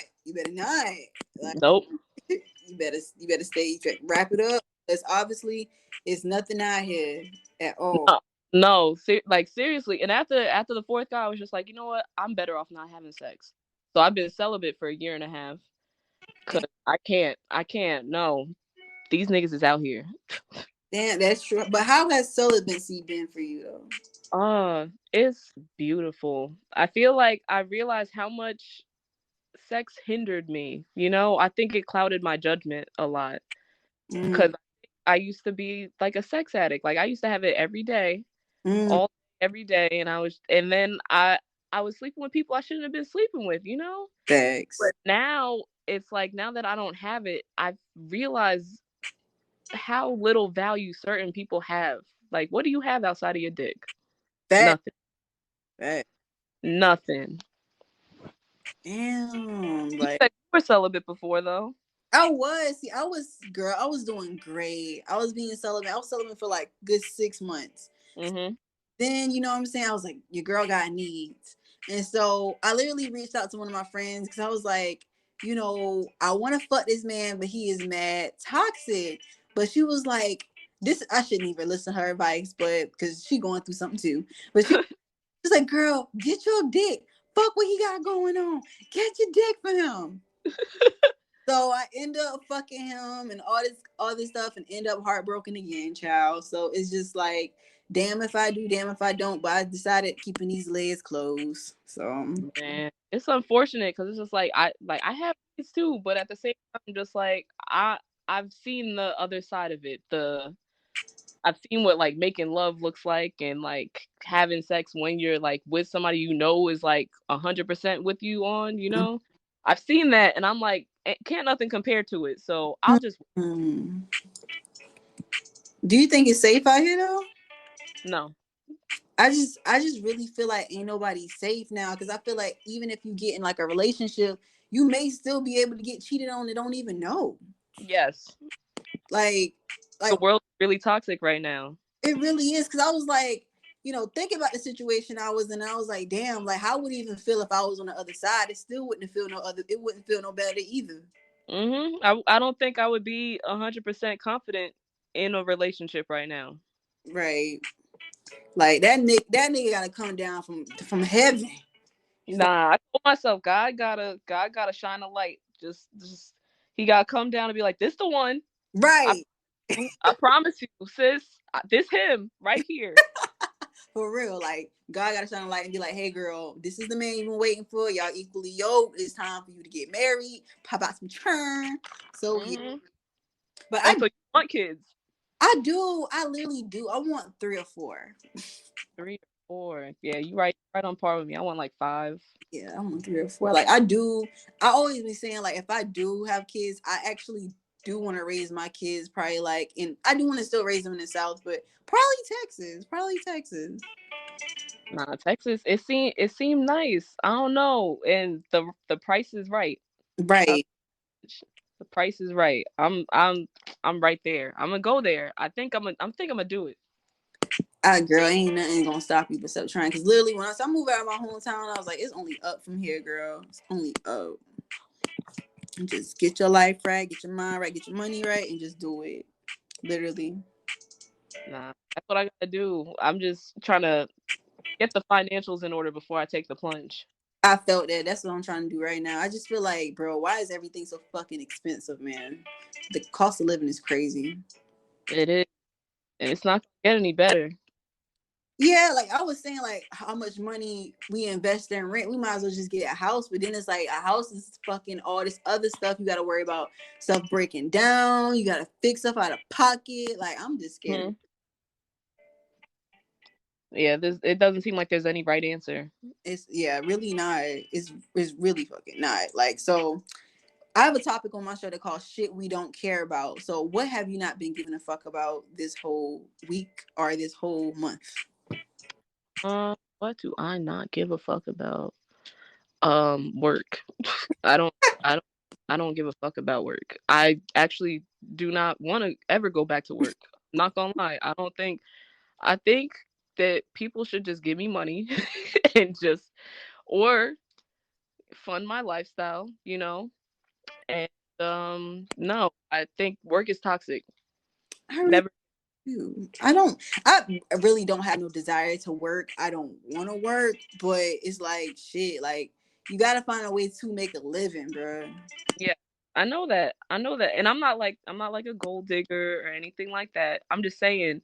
A: like
B: Nope.
A: you better stay wrap it up. It's obviously it's nothing out here at all.
B: No, no, like seriously. And after the fourth guy, I was just like, you know what? I'm better off not having sex. So I've been celibate for a year and a half because I can't. No, these niggas is out here.
A: Damn, that's true. But how has celibacy been for you though?
B: It's beautiful. I feel like I realized how much sex hindered me. I think it clouded my judgment a lot
A: Mm.
B: because I used to be like a sex addict. Like I used to have it every day,
A: Mm,
B: all every day, and then I was sleeping with people I shouldn't have been sleeping with, you know? But
A: thanks.
B: now it's like now that I don't have it, I've realized how little value certain people have. Like what do you have outside of your dick?
A: That
B: Nothing.
A: that
B: Nothing.
A: damn.
B: You
A: Like
B: said you were celibate before though.
A: I was, see, I was girl, I was doing great. I was being celibate. I was celibate for like good 6 months.
B: Mhm.
A: Then you know what I'm saying? I was like, your girl got needs. And so I literally reached out to one of my friends because I was like, I want to fuck this man, but he is mad toxic. But she was like, this I shouldn't even listen to her advice, but because she going through something too. But she was like, girl, get your dick. Fuck what he got going on. Get your dick for him. So I end up fucking him and all this stuff and end up heartbroken again, child. So it's just like, damn if I do, damn if I don't. But I decided keeping these legs closed. So
B: Man, it's unfortunate because it's just like I have kids too, but at the same time, I'm just like I've seen the other side of it. I've seen what like making love looks like and like having sex when you're like with somebody you know is like 100% with you on, you know. I've seen that and I'm like, can't nothing compare to it. So I'll just
A: mm. Do you think it's safe out here though?
B: no.
A: I just really feel like ain't nobody safe now because I feel like even if you get in like a relationship, you may still be able to get cheated on and don't even know.
B: Yes,
A: Like,
B: the
A: like
B: world's really toxic right now.
A: it really is because I was like, thinking about the situation I was in. I was like, damn, like how would it even feel if I was on the other side? It still wouldn't feel no other. It wouldn't feel no better either.
B: I don't think I would be 100% confident in a relationship right now.
A: Right. Like that nigga gotta come down from heaven. From,
B: Nah, I told myself God gotta shine a light. Just he gotta come down and be like, this the one. I
A: right.
B: I promise you, sis. This him right here.
A: For real. Like God gotta shine a light and be like, hey girl, this is the man you've been waiting for. Y'all equally yoked. It's time for you to get married. Pop out some churn. So yeah.
B: hmm
A: But
B: Oh,
A: I
B: so you want kids?
A: I do. I literally do. I want 3 or 4.
B: 3 or 4? Yeah, you right on par with me. I want like 5.
A: Yeah, I want 3 or 4. Like I do. I always be saying like if I do have kids, I actually do want to raise my kids probably like in I do want to still raise them in the South, but probably Texas. Probably Texas.
B: Nah, Texas. It seemed nice. I don't know, and the price is right. Uh,
A: Right.
B: The price is right. I'm right there. I'm gonna go there. I think I'm gonna do it.
A: Girl, ain't nothing gonna stop you but stop trying. Cause literally when I moved out of my hometown, I was like, it's only up from here, girl. It's only up. And just get your life right, get your mind right, get your money right, and just do it. Literally.
B: Nah, that's what I gotta do. I'm just trying to get the financials in order before I take the plunge.
A: I felt that. That's what I'm trying to do right now. I just feel like, bro, why is everything so fucking expensive, man? The cost of living is crazy.
B: It is, and it's not gonna get any better.
A: Yeah, like I was saying, like how much money we invest in rent, we might as well just get a house. But then it's like a house is fucking all this other stuff. You got to worry about stuff breaking down. You got to fix stuff out of pocket. Like I'm just scared.
B: Hmm. Yeah, it doesn't seem like there's any right answer.
A: It's yeah, really not. It's really fucking not. Like so, I have a topic on my show that calls "Shit We Don't Care About." So, what have you not been giving a fuck about this whole week or this whole month?
B: What do I not give a fuck about? Work. I don't. I don't. I don't give a fuck about work. I actually do not want to ever go back to work. Not gonna lie. I think that people should just give me money and just or fund my lifestyle. And no, I think work is toxic.
A: I really
B: Never.
A: do. I don't. I really don't have no desire to work. I don't want to work, but it's like shit. Like you got to find a way to make a living, bro.
B: Yeah. I know that. And I'm not like a gold digger or anything like that. I'm just saying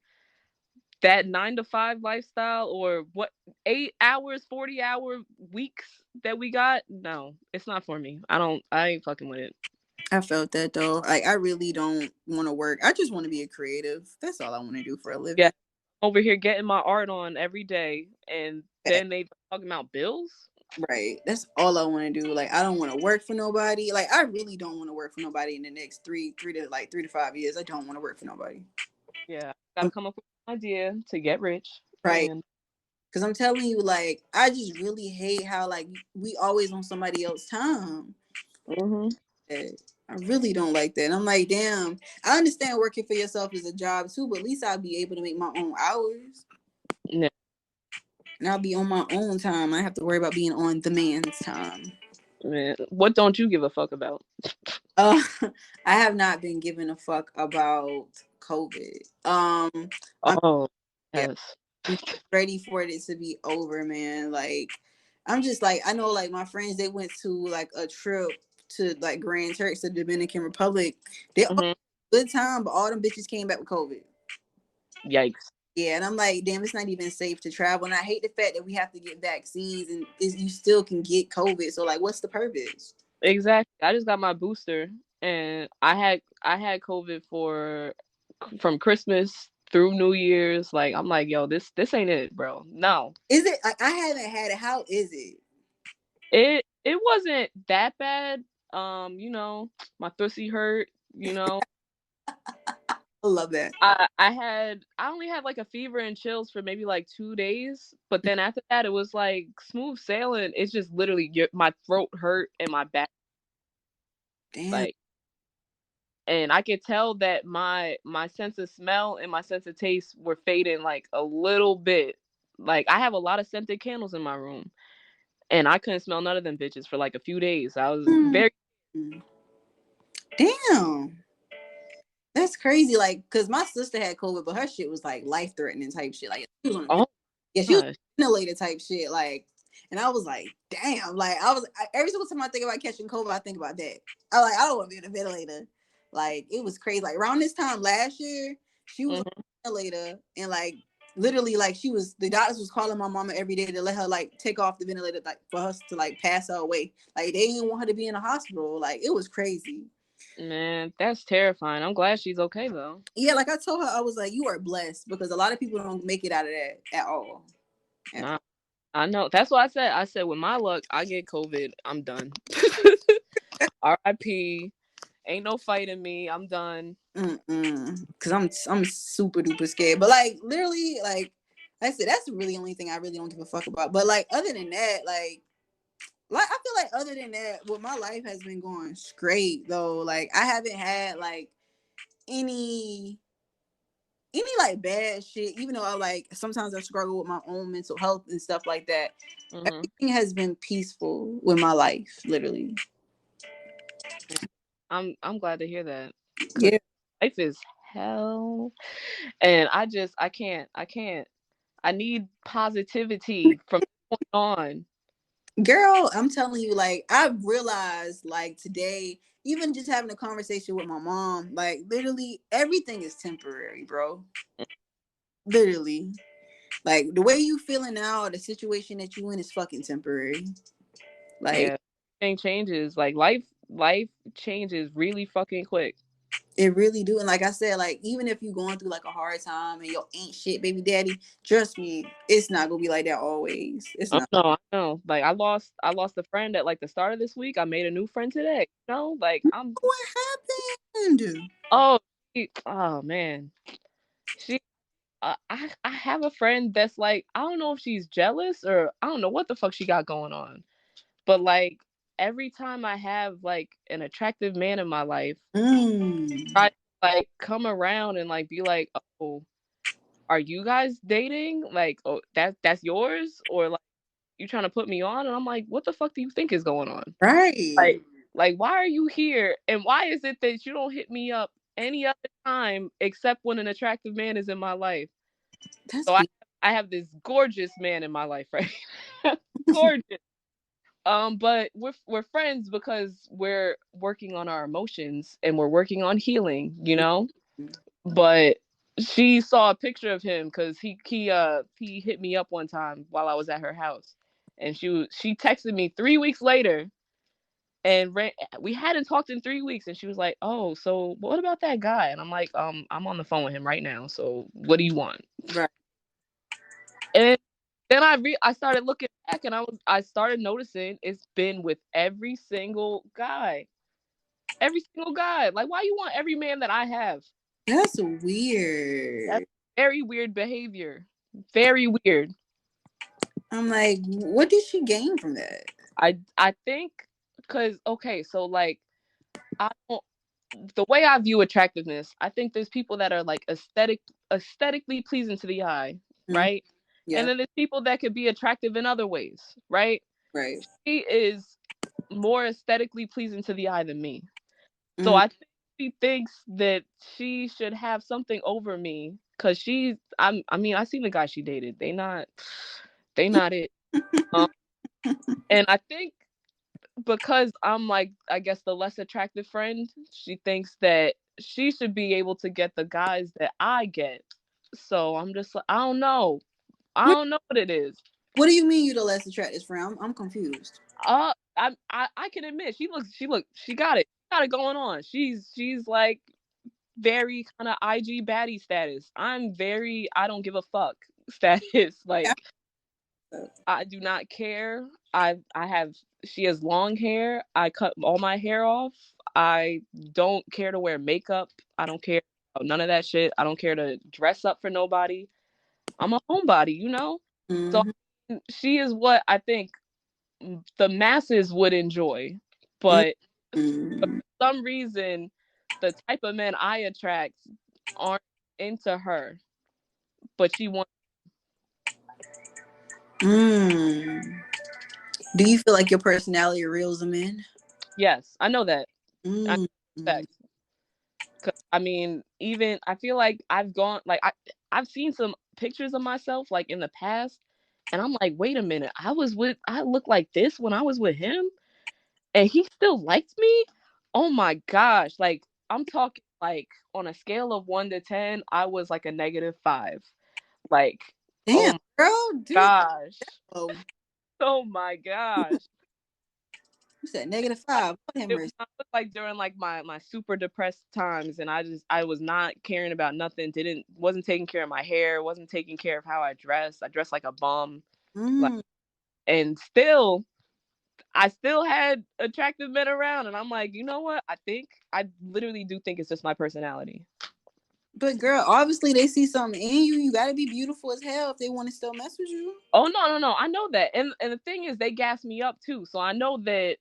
B: that 9 to 5 lifestyle or what 8 hours, 40-hour weeks that we got, no, it's not for me. I ain't fucking with it.
A: I felt that though. Like I really don't want to work. I just want to be a creative. That's all I want to do for a
B: Yeah,
A: living.
B: over here getting my art on every day, and
A: That-
B: then they talking about bills.
A: Right. That's all I want to do. Like I don't want to work for nobody. Like I really don't want to work for nobody in the next three to 5 years. I don't want to work for nobody.
B: Yeah, got to
A: Um,
B: come up with an idea to get rich,
A: right.
B: and
A: Because I'm telling you, like I just really hate how like we always on somebody else's time.
B: hmm
A: I really don't like that. And I'm like, damn, I understand working for yourself is a job too, but at least I'll be able to make my own hours.
B: yeah,
A: And I'll be on my own time. I have to worry about being on the man's time.
B: man, what don't you give a fuck about?
A: Uh, I have not been giving a fuck about COVID. I'm
B: Oh,
A: yeah,
B: yes.
A: I'm ready for it to be over, man. Like, I'm just like I know, like my friends, they went to like a trip to like Grand Turks, the Dominican Republic. They all had
B: hmm
A: a good time, but all them bitches came back with COVID.
B: Yikes.
A: Yeah, and I'm like, damn, it's not even safe to travel. And I hate the fact that we have to get vaccines and you still can get COVID. So like, what's the purpose?
B: Exactly. I just got my booster, and I had COVID for from Christmas through New Year's. Like I'm like, yo, this ain't it, bro. No,
A: Is it? I haven't had it. How is it?
B: it wasn't that bad. My thussy hurt.
A: I love that.
B: I only had like a fever and chills for maybe like 2 days, but then after that it was like smooth sailing. It's just literally my throat hurt and my back,
A: Damn.
B: like, and I could tell that my sense of smell and my sense of taste were fading like a little bit. Like I have a lot of scented candles in my room, and I couldn't smell none of them bitches for like a few days. I was
A: Mm.
B: very
A: Damn. That's crazy. Like, cause my sister had COVID, but her shit was like life threatening type shit. Like, she was on a
B: oh
A: yeah, she was
B: gosh.
A: ventilator type shit. Like, and I was like, damn. Like, every single time I think about catching COVID, I think about that. I don't want to be in a ventilator. Like, it was crazy. Like around this time last year, she was on
B: hmm
A: a ventilator, and like literally, like the doctors was calling my mama every day to let her like take off the ventilator, like for us to like pass her away. Like they didn't want her to be in a hospital. Like it was crazy.
B: Man, that's terrifying. I'm glad she's okay though.
A: Yeah, like I told her, I was like, you are blessed because a lot of people don't make it out of that at all. At
B: Nah, I know. That's what I said. I said, with my luck, I get COVID, I'm done. R.I.P. Ain't no fighting me. I'm done.
A: Cause I'm super duper scared. But like literally, like I said, that's really the only thing I really don't give a fuck about. But like other than that, like I feel like other than that, well, my life has been going straight though. Like I haven't had like any like bad shit, even though I like sometimes I struggle with my own mental health and stuff like that.
B: hmm
A: Everything has been peaceful with my life, literally.
B: I'm glad to hear that, because
A: Yeah.
B: life is hell, and I can't. I need positivity from this point on.
A: Girl, I'm telling you, like I've realized like today, even just having a conversation with my mom, like literally everything is temporary, bro. Literally. Like the way you feeling now, the situation that you in is fucking temporary. Like
B: Yeah, thing changes. Like life changes really fucking quick.
A: it really do. And like I said, like even if you going through like a hard time and your ain't shit baby daddy, trust me, it's not gonna be like that always. It's
B: I
A: not.
B: know, I know. Like I lost a friend at like the start of this week. I made a new friend today. Like I'm.
A: What happened?
B: Oh, oh man, she. I have a friend that's like, I don't know if she's jealous or I don't know what the fuck she got going on, but like every time I have like an attractive man in my life,
A: Mm.
B: try to like come around and like be like, oh, are you guys dating? Like, oh, that's yours, or like you trying to put me on? And I'm like, what the fuck do you think is going on?
A: Right.
B: Like, why are you here? And why is it that you don't hit me up any other time except when an attractive man is in my life?
A: That's
B: So I have this gorgeous man in my life, right? Gorgeous. But we're friends because we're working on our emotions and we're working on healing. But she saw a picture of him because he hit me up one time while I was at her house, and she texted me 3 weeks later and we hadn't talked in 3 weeks, and she was like, "Oh, so what about that guy?" And I'm like, I'm on the phone with him right now. So what do you want?"
A: Right.
B: And then I started looking back, and I started noticing it's been with every single guy. Every single guy. Like, why you want every man that I have?
A: That's
B: That's
A: weird.
B: very weird behavior. Very weird.
A: I'm like, what did she gain from that?
B: I think because okay, so like I don't the way I view attractiveness, I think there's people that are like aesthetically pleasing to the eye,
A: Mhm.
B: right? And
A: Yeah.
B: then there's people that could be attractive in other ways, right?
A: Right.
B: She is more aesthetically pleasing to the eye than me. So
A: Mm.
B: I think she thinks that she should have something over me because I mean, I seen the guy she dated. They not it. Um, and I think because I'm like, I guess the less attractive friend, she thinks that she should be able to get the guys that I get. So I'm just like, I don't know. I
A: What
B: don't know what it is.
A: What do you mean you the less attractive friend? I'm confused.
B: I can admit she got it. She got it going on. She's like very kind of IG baddie status. I'm very I don't give a fuck status.
A: Yeah.
B: Like I do not care. I have she has long hair. I cut all my hair off. I don't care to wear makeup. I don't care about none of that shit. I don't care to dress up for nobody. I'm a homebody, you know? So
A: Mm-hmm.
B: she is what I think the masses would enjoy. But for
A: Mm-hmm.
B: some reason the type of men I attract aren't into her. But she wants
A: Mm. Do you feel like your personality reels them in?
B: yes, I know that. I
A: Mm.
B: know. 'Cause, I mean, even I feel like I've gone like I've seen some pictures of myself like in the past, and I'm like, wait a minute, I look like this when I was with him, and he still liked me. Oh my gosh, like I'm talking like on a scale of 1 to 10, I was like a -5. Like, oh
A: Damn,
B: my
A: girl, dude.
B: gosh,
A: Oh,
B: oh my gosh.
A: you said -5. Put him
B: It
A: mercy.
B: was like during like my super depressed times, and I was not caring about nothing. Didn't wasn't taking care of my hair, wasn't taking care of how I dressed. I dressed like a bum, like,
A: Mm.
B: and still I still had attractive men around, and I'm like, you know what? I think I literally do think it's just my personality.
A: But girl, obviously they see something in you. You gotta be beautiful as hell if they want to still mess with you.
B: Oh no, I know that, and the thing is, they gas me up too, so I know that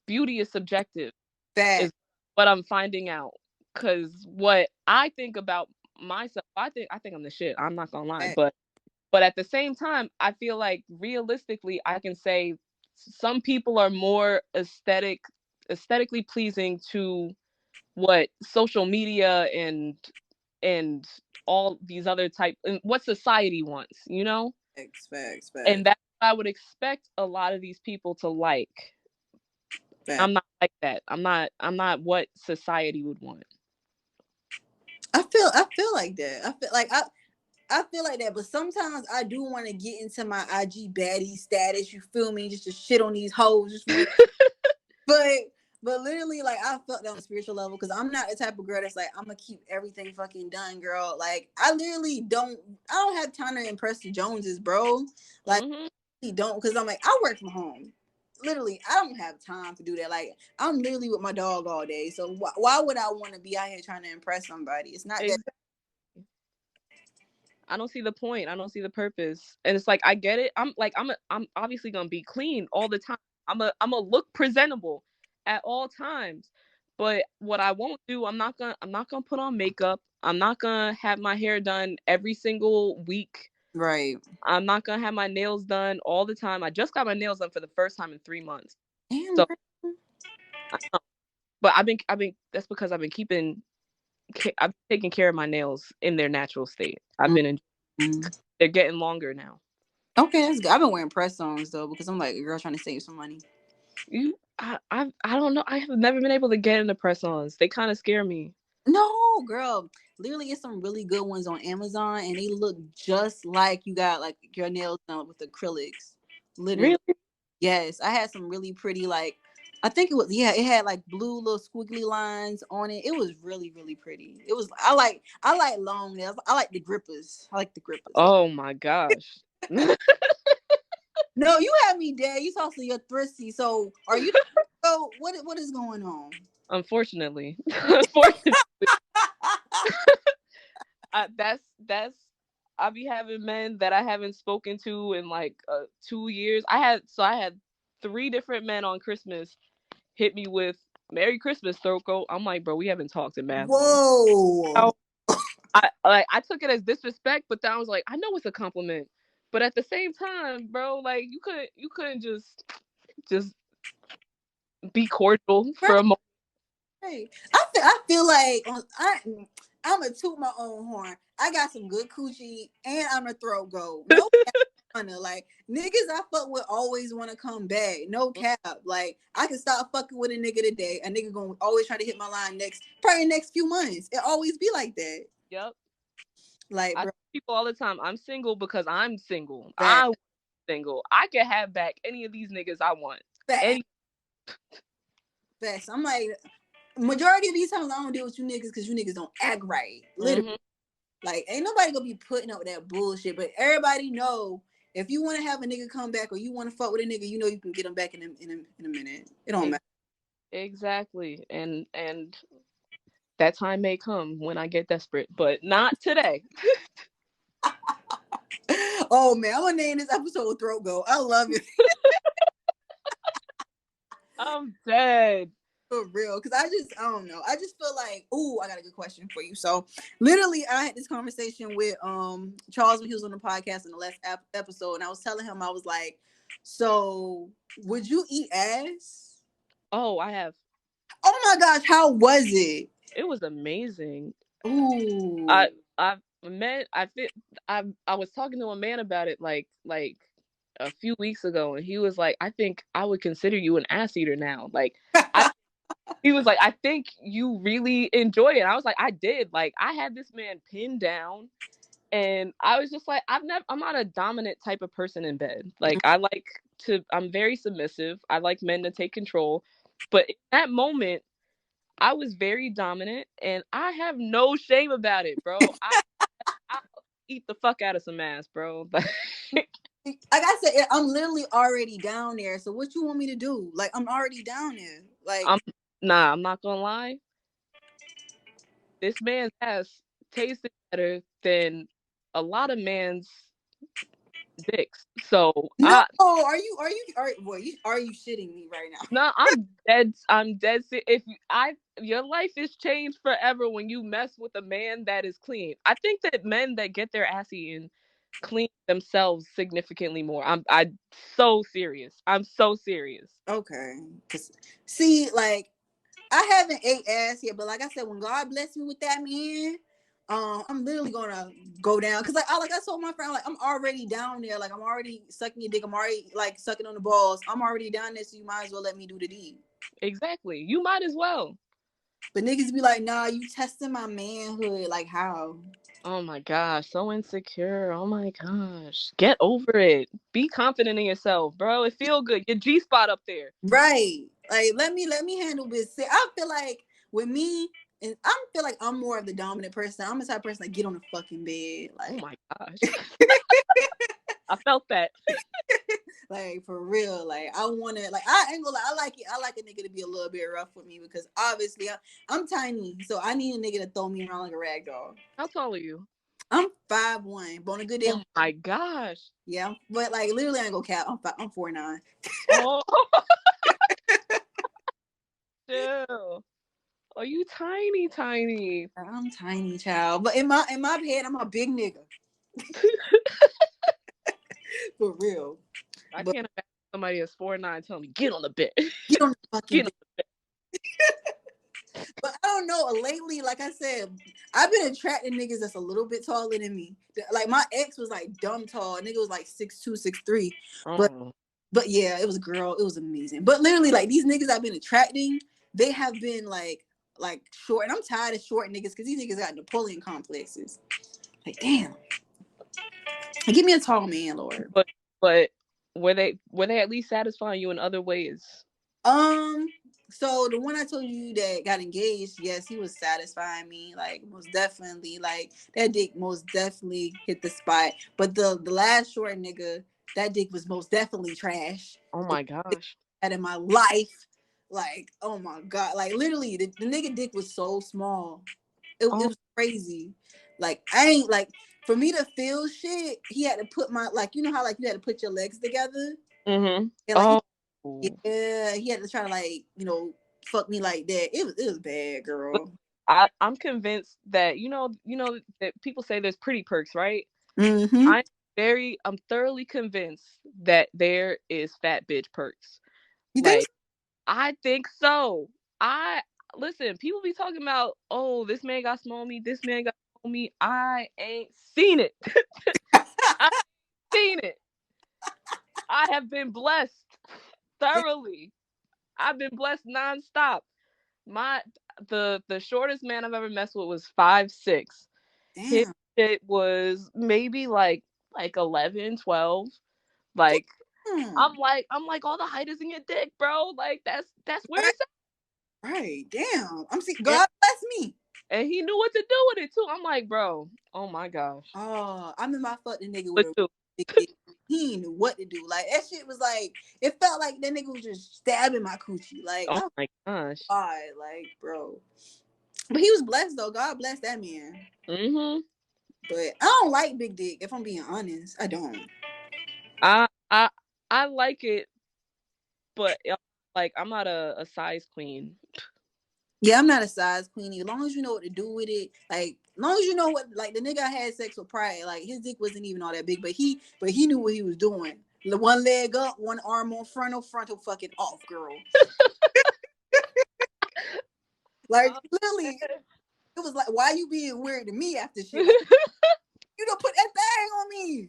B: beauty is subjective. Is
A: Fact.
B: what I'm finding out. Cause what I think about myself, I think I'm the shit. I'm not gonna lie.
A: Fact.
B: But at the same time, I feel like realistically I can say some people are more aesthetically pleasing to what social media and all these other type and what society wants, you know?
A: Facts. Facts.
B: And
A: Facts.
B: that's what I would expect a lot of these people to like.
A: Facts.
B: I'm not like that. I'm not what society would want.
A: I feel like that. I feel like that, but sometimes I do want to get into my IG baddie status. You feel me? Just to shit on these hoes, just real. But but literally, like I felt that on a spiritual level because I'm not the type of girl that's like I'm gonna keep everything fucking done, girl. Like I literally don't. I don't have time to impress the Joneses, bro. Like
B: Mhm.
A: I don't because I'm like I work from home. Literally, I don't have time to do that. Like I'm literally with my dog all day, so why would I want to be out here trying to impress somebody? It's not that.
B: Exactly. I don't see the point. I don't see the purpose. And it's like I get it. I'm obviously gonna be clean all the time. I'm a look presentable at all times. But what I won't do, I'm not gonna put on makeup. I'm not gonna have my hair done every single week.
A: Right.
B: I'm not gonna have my nails done all the time. I just got my nails done for the first time in 3 months.
A: Damn,
B: So,
A: girl.
B: but I've been. That's because I've been taking care of my nails in their natural state.
A: Mm-hmm.
B: They're getting longer now.
A: Okay, that's good. I've been wearing press ons though because I'm like a girl trying to save some money.
B: I don't know. I have never been able to get into press-ons. They kind of scare me.
A: No, girl. Literally, it's some really good ones on Amazon, and they look just like you got like your nails done with acrylics. Literally,
B: Really?
A: yes. I had some really pretty like I think it was, yeah, it had like blue little squiggly lines on it. It was really, really pretty. It was, I like long nails. I like the grippers. I like the grippers.
B: Oh my gosh.
A: No, you had me dead. You also you're thrifty. So are you, so what is going on?
B: Unfortunately. Unfortunately. That's I be having men that I haven't spoken to in like 2 years. I had 3 different men on Christmas hit me with Merry Christmas, throat coat. I'm like, bro, we haven't talked in mad long.
A: Whoa.
B: Now, I took it as disrespect, but then I was like, I know it's a compliment. But at the same time, bro, like you couldn't just be cordial for a moment.
A: Right. I feel like I'm gonna toot my own horn. I got some good coochie and I'm a throat gold. No cap, like niggas I fuck with always want to come back. No cap. Like I can stop fucking with a nigga today. A nigga gonna always try to hit my line probably next few months. It always be like that.
B: Yep.
A: Like
B: I
A: bro,
B: tell people all the time, I'm single because I'm single.
A: back,
B: I'm single. I can have back any of these niggas I want.
A: back,
B: Any.
A: back. I'm like majority of these times I don't deal with you niggas because you niggas don't act right. Literally.
B: Mm-hmm.
A: Like, ain't nobody gonna be putting up with that bullshit. But everybody know if you want to have a nigga come back or you want to fuck with a nigga, you know you can get him back in a minute. It don't matter.
B: Exactly. And that time may come when I get desperate, but not today.
A: Oh man, I'm gonna name this episode "Throat Go." I love it
B: I'm dead.
A: for real because I don't know. I just feel like, ooh, I got a good question for you. So, literally, I had this conversation with Charles when he was on the podcast in the last episode, and I was telling him I was like, so would you eat ass?
B: Oh, I have.
A: Oh my gosh, how was it?
B: It was amazing.
A: Ooh.
B: I met I fit I was talking to a man about it like a few weeks ago, and he was like, I think I would consider you an ass eater now. Like I he was like, I think you really enjoy it. I was like, I did. Like I had this man pinned down, and I was just like, I'm not a dominant type of person in bed. Like I'm very submissive. I like men to take control. But in that moment, I was very dominant, and I have no shame about it, bro. I'll eat the fuck out of some ass, bro.
A: Like I said, I'm literally already down there. So what you want me to do? Like I'm already down there. Like
B: I'm nah, I'm not gonna lie. This man's ass tasted better than a lot of men's dicks. So
A: no, are you shitting me right now?
B: no, I'm dead. I'm dead. If your life is changed forever when you mess with a man that is clean. I think that men that get their ass eaten clean themselves significantly more. I so serious. I'm so serious.
A: Okay, cause see, like I haven't ate ass yet, but like I said, when God blessed me with that man, I'm literally gonna go down. Cause like I told my friend, like I'm already down there. Like I'm already sucking your dick. I'm already like sucking on the balls. I'm already down there, so you might as well let me do the deed.
B: Exactly. You might as well.
A: But niggas be like, nah, you testing my manhood. Like how?
B: Oh my gosh, so insecure. Oh my gosh. Get over it. Be confident in yourself, bro. It feel good. Your G spot up there.
A: Right. Like let me handle this. See, I feel like with me, and I feel like I'm more of the dominant person. I'm the type of person that get on the fucking bed.
B: Oh
A: Like
B: my gosh. I felt that.
A: like for real. Like I wanna like I ain't gonna lie, I like it. I like a nigga to be a little bit rough with me because obviously I'm tiny. So I need a nigga to throw me around like a rag doll.
B: How tall are you?
A: I'm 5'1", but on a good day,
B: Oh my gosh.
A: yeah. But like literally I ain't gonna cap. I'm 4'9".
B: Oh, chill. Oh, you tiny, tiny.
A: I'm tiny, child. But in my head, I'm a big nigga. For real.
B: I
A: But
B: can't imagine somebody that's 4'9" telling me, get on the bed.
A: get on the fucking
B: Get
A: bed.
B: on the
A: But I don't know. Lately, like I said, I've been attracting niggas that's a little bit taller than me. Like my ex was like dumb tall. Nigga was like 6'2", 6'3".
B: bed.
A: But
B: Oh,
A: but yeah, it was a girl. It was amazing. But literally, like these niggas I've been attracting, they have been like short. And I'm tired of short niggas because these niggas got Napoleon complexes. Like damn, give me a tall man, Lord.
B: but were they at least satisfying you in other ways?
A: Um, so the one I told you that got engaged, yes, he was satisfying me, like most definitely. Like that dick most definitely hit the spot. But the last short nigga, that dick was most definitely trash.
B: Oh
A: The
B: my
A: dick
B: gosh.
A: I had in my life, like oh my god, like literally the nigga dick was so small. It
B: Oh.
A: was crazy. Like I ain't like for me to feel shit, he had to put my like you know how like you had to put your legs together
B: Mhm.
A: and like
B: Oh.
A: yeah, he had to try to like, fuck me like that. It was bad, girl.
B: I'm convinced that that people say there's pretty perks, right?
A: Mm-hmm.
B: I'm thoroughly convinced that there is fat bitch perks.
A: You think
B: Like I think so. I Listen, people be talking about, oh, this man got small me, this man got small me. I ain't seen it.
A: so?
B: I seen it. I have been blessed thoroughly. I've been blessed nonstop. My the shortest man I've ever messed with was 5'6". His
A: Damn.
B: shit was maybe like 11, 12. Like
A: Damn.
B: I'm like all the height is in your dick, bro. Like that's where
A: Right.
B: it's at.
A: Right. Damn. I'm seeing
B: And,
A: God bless me.
B: and he knew what to do with it too. I'm like, bro, oh my gosh.
A: Oh, I remember I fucked a nigga with
B: But
A: a
B: too.
A: big dick. He knew what to do. Like that shit was like it felt like that nigga was just stabbing my coochie. Like
B: Oh
A: oh
B: my gosh.
A: god, like bro. But he was blessed though. God bless that man.
B: Mhm.
A: But I don't like big dick. If I'm being honest, I don't.
B: I I I like it, but like I'm not a size queen.
A: Yeah, I'm not a size queenie. As long as you know what to do with it, like, as long as you know what, like, the nigga I had sex with prior, like, his dick wasn't even all that big, but he knew what he was doing. The one leg up, one arm on frontal fucking off, girl. Like,
B: Oh,
A: literally,
B: man.
A: it was like, why you being weird to me after shit? Like, you don't put that thing on me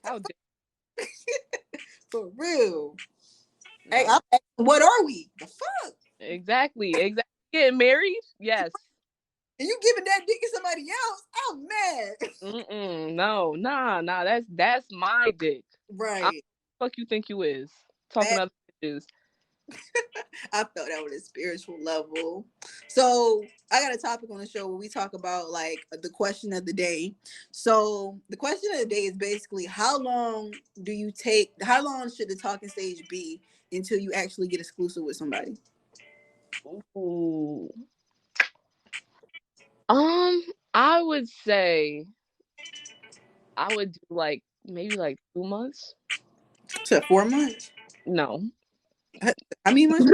B: How dare
A: for real. Hey,
B: no.
A: what are we? The fuck?
B: Exactly. Exactly. Getting married? Yes.
A: And you giving that dick to somebody else? I'm mad.
B: Mm-mm. No, nah. That's my dick. I
A: Right.
B: fuck you think you is talking other bitches.
A: I felt that on a spiritual level. So I got a topic on the show where we talk about like the question of the day. So the question of the day is basically how long should the talking stage be until you actually get exclusive with somebody?
B: Ooh. Um, I would say I would do like maybe like 2 months.
A: So 4 months?
B: No,
A: How many months?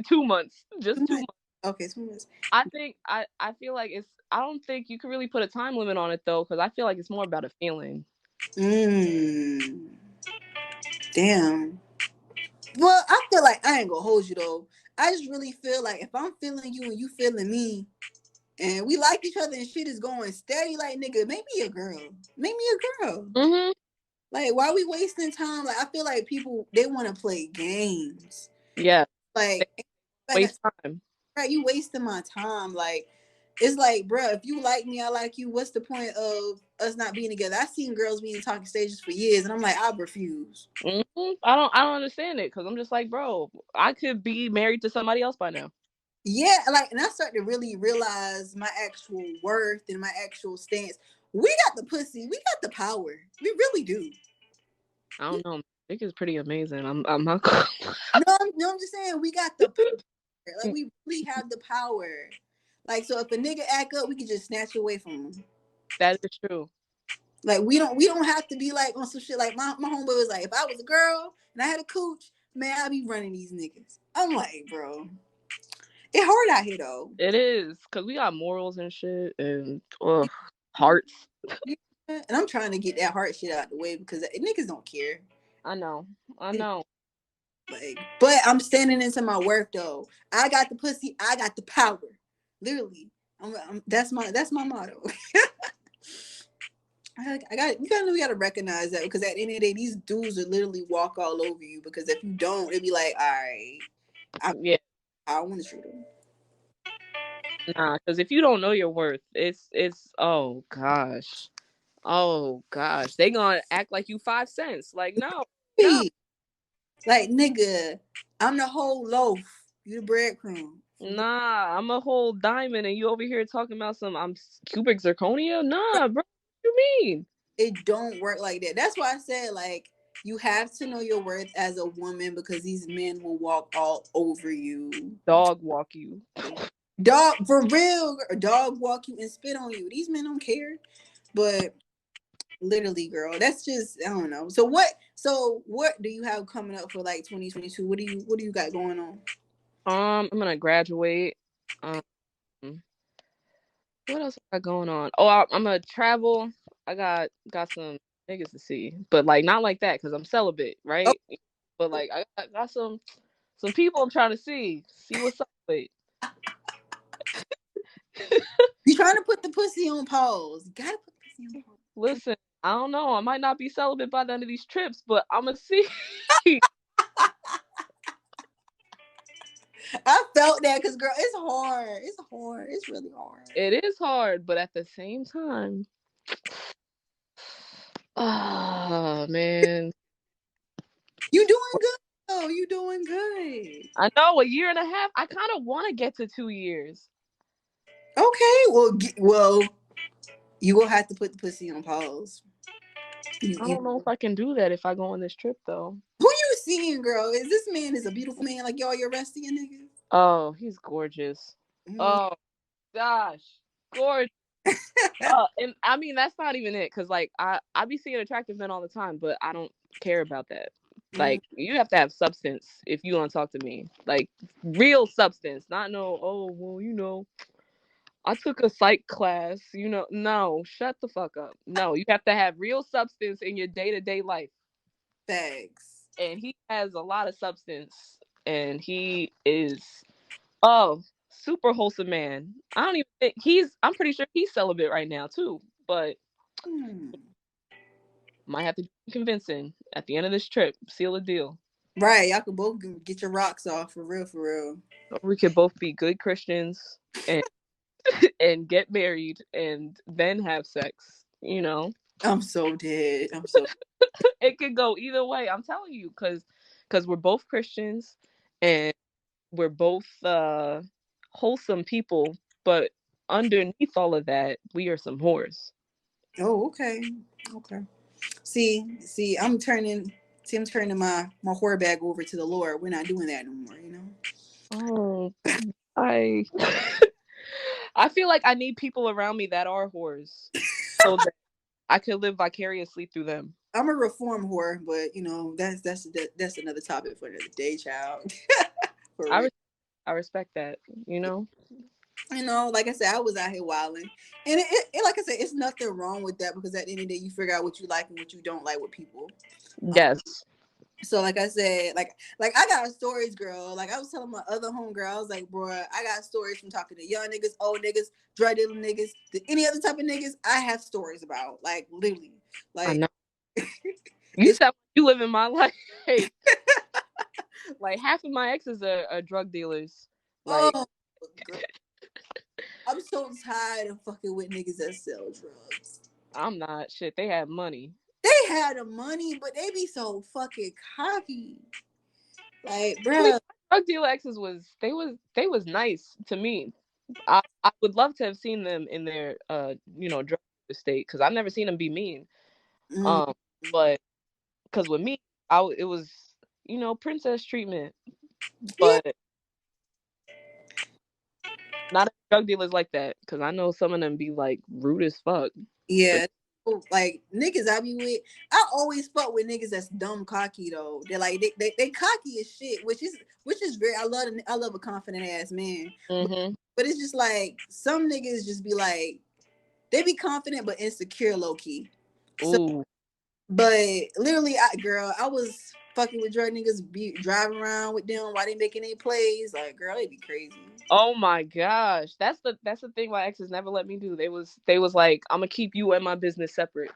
B: 2 months.
A: Two
B: Just two
A: months.
B: months.
A: Okay, 2 months.
B: I feel like it's. I don't think you can really put a time limit on it though, because I feel like it's more about a feeling.
A: Mm, damn. Well, I feel like I ain't gonna hold you though. I just really feel like if I'm feeling you and you feeling me, and we like each other and shit is going steady, like nigga, make me a girl. Make me a girl.
B: Mhm.
A: Like, why are we wasting time? Like, I feel like people they want to play games.
B: Yeah. They
A: Like
B: waste time.
A: right, you wasting my time. Like, it's like, bro, if you like me, I like you. What's the point of us not being together? I've seen girls be in talking stages for years, and I'm like, I refuse.
B: I don't understand it because I'm just like, bro, I could be married to somebody else by now.
A: Yeah, like, and I started to really realize my actual worth and my actual stance. We got the pussy. We got the power. We really do.
B: I don't know. Dick is pretty amazing. I'm not. Gonna-
A: No, I'm just saying we got the power. Like we really have the power. Like so, if a nigga act up, we can just snatch it away from him.
B: That is true.
A: Like we don't have to be like on some shit. Like my homeboy was like, if I was a girl and I had a cooch, man, I'd be running these niggas. I'm like, bro, it hard out here though.
B: It is because we got morals and shit and hearts.
A: Yeah. And I'm trying to get that heart shit out the way because niggas don't care.
B: I know. I know.
A: Like, but I'm standing into my work though. I got the pussy. I got the power. Literally, that's my motto. I got we gotta recognize that because at the end of the day, these dudes will literally walk all over you because if you don't, it'd be like, all right, I
B: Yeah.
A: I want to shoot them.
B: Nah. Because if you don't know your worth, it's oh gosh. Oh gosh. They gonna act like you 5 cents. Like no. No.
A: Like, nigga, I'm the whole loaf. You the breadcrumb. For real.
B: Nah, I'm a whole diamond, and you over here talking about some cubic zirconia. Nah, bro, what you mean?
A: It don't work like that. That's why I said, like, you have to know your worth as a woman because these men will walk all over you.
B: Dog walk you.
A: Dog, for real, dog walk you and spit on you. These men don't care. But literally, girl, that's just, I don't know. So what do you have coming up for like 2022? What do you got going on?
B: I'm gonna graduate. Um, what else I got going on? Oh, I'm gonna travel. I got some niggas to see, but like not like that because I'm celibate,
A: Oh,
B: right? But like I got some people I'm trying to see what's up with.
A: you trying to put the pussy on pause. You gotta put the pussy on pause.
B: Listen, I don't know. I might not be celibate by the end of these trips, but I'm gonna see.
A: I felt that because, girl, it's hard. It's hard. It's really hard.
B: It is hard, but at the same time, ah man,
A: You doing good though. You doing good.
B: I know a year and a half. I kind of want to get to 2 years.
A: Okay. Well, you gonna have to put the pussy on pause.
B: I
A: You
B: don't know if I can do that if I go on this trip though.
A: Who you seeing, girl? Is this man is a beautiful man like y'all your resty niggas?
B: Oh, he's gorgeous.
A: Mm.
B: Oh gosh, gorgeous. And I mean that's not even it, cause like I be seeing attractive men all the time, but I don't care about that.
A: Mm.
B: Like you have to have substance if you want to talk to me, like real substance, not no. Oh well, I took a psych class. No, shut the fuck up. No, you have to have real substance in your day to day life,
A: Thanks.
B: and he has a lot of substance, and he is oh super wholesome man. I don't even think I'm pretty sure he's celibate right now too, but
A: Hmm.
B: might have to do some convincing at the end of this trip. Seal a deal.
A: Right, y'all can both get your rocks off for real, for real.
B: Or we could both be good Christians and and get married and then have sex.
A: I'm so dead. I'm so.
B: It could go either way. I'm telling you, because we're both Christians and we're both wholesome people, but underneath all of that, we are some whores.
A: Oh, okay, okay. See, I'm turning my whore bag over to the Lord. We're not doing that no more.
B: Oh, I I feel like I need people around me that are whores so that I could live vicariously through them.
A: I'm a reform whore, but that's another topic for another day, child. For
B: I
A: real.
B: res- I respect that. You know.
A: Like I said, I was out here wilding, and like I said, it's nothing wrong with that because at the end of the day, you figure out what you like and what you don't like with people.
B: Yes.
A: So like I said, like I got stories, girl. Like I was telling my other homegirl, I was like, bro, I got stories from talking to young niggas, old niggas, drug dealing niggas, to any other type of niggas. I have stories about, like, literally,
B: I
A: like
B: know. You
A: it's
B: said you live in my life. Like half of my exes are drug dealers. Like
A: oh, girl, I'm so tired of fucking with niggas that sell drugs.
B: I'm not shit. They have money.
A: They had the money, but they be so fucking cocky. Like,
B: I mean,
A: bro,
B: my drug dealer exes was nice to me. I would love to have seen them in their drug state because I've never seen them be mean.
A: mm,
B: Um, but because with me, it was princess treatment,
A: yeah,
B: but not drug dealers like that because I know some of them be like rude as fuck. But
A: yeah. Like niggas I be with, I always fuck with niggas that's dumb cocky though. They're like they cocky as shit, which is very I love a confident ass man. But,
B: hmm
A: but it's just like some niggas just be like they be confident but insecure low key. So
B: Ooh.
A: but literally I was fucking with drug niggas, be driving around with them while they making any plays. Like girl, they be crazy.
B: Oh my gosh, that's the thing my exes never let me do. They was like, I'm gonna keep you and my business separate.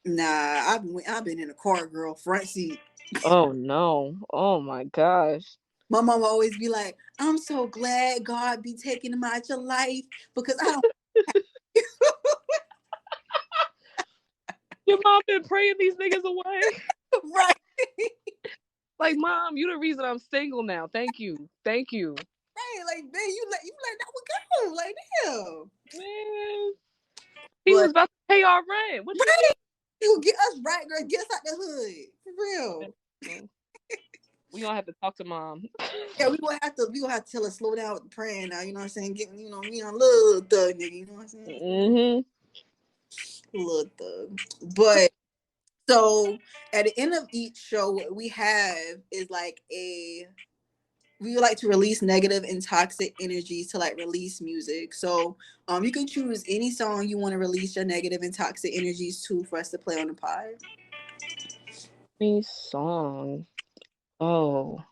A: Nah, I've been in a car, girl, front seat.
B: Oh no. Oh my gosh.
A: My mama always be like, I'm so glad God be taking them out your life because I don't.
B: Your mom been praying these niggas away.
A: Right.
B: Like, Mom, you the reason I'm single now. Thank you. Thank you.
A: Right, like man, you let that one go. Like damn.
B: Man, he
A: But
B: was about to pay our rent. What you
A: right,
B: mean?
A: you get us right, girl. Get us out the hood. For real.
B: Man, we gonna have to talk to Mom.
A: Yeah, we gonna have to tell her slow down with the praying now, you know what I'm saying? Getting, we on a little thug nigga, you know what I'm saying?
B: Mm-hmm.
A: Little thug. But so at the end of each show, what we have is like we like to release negative and toxic energies to like release music. So you can choose any song you want to release your negative and toxic energies to for us to play on the pod.
B: Me song. Oh,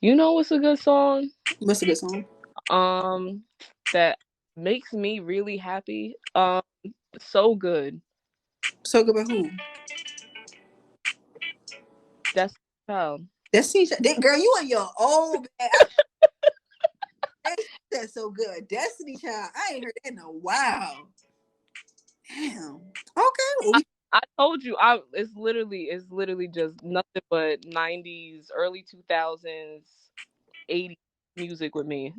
B: you know what's a good song?
A: What's a good song?
B: Um, that makes me really happy. So good.
A: So good by who?
B: That's child.
A: Destiny Child. Girl, you on your own, man. That's so good. Destiny Child. I ain't heard that in a while. Damn. Okay. Well,
B: I told you, it's literally just nothing but 90s, early 2000s, 80s music with me.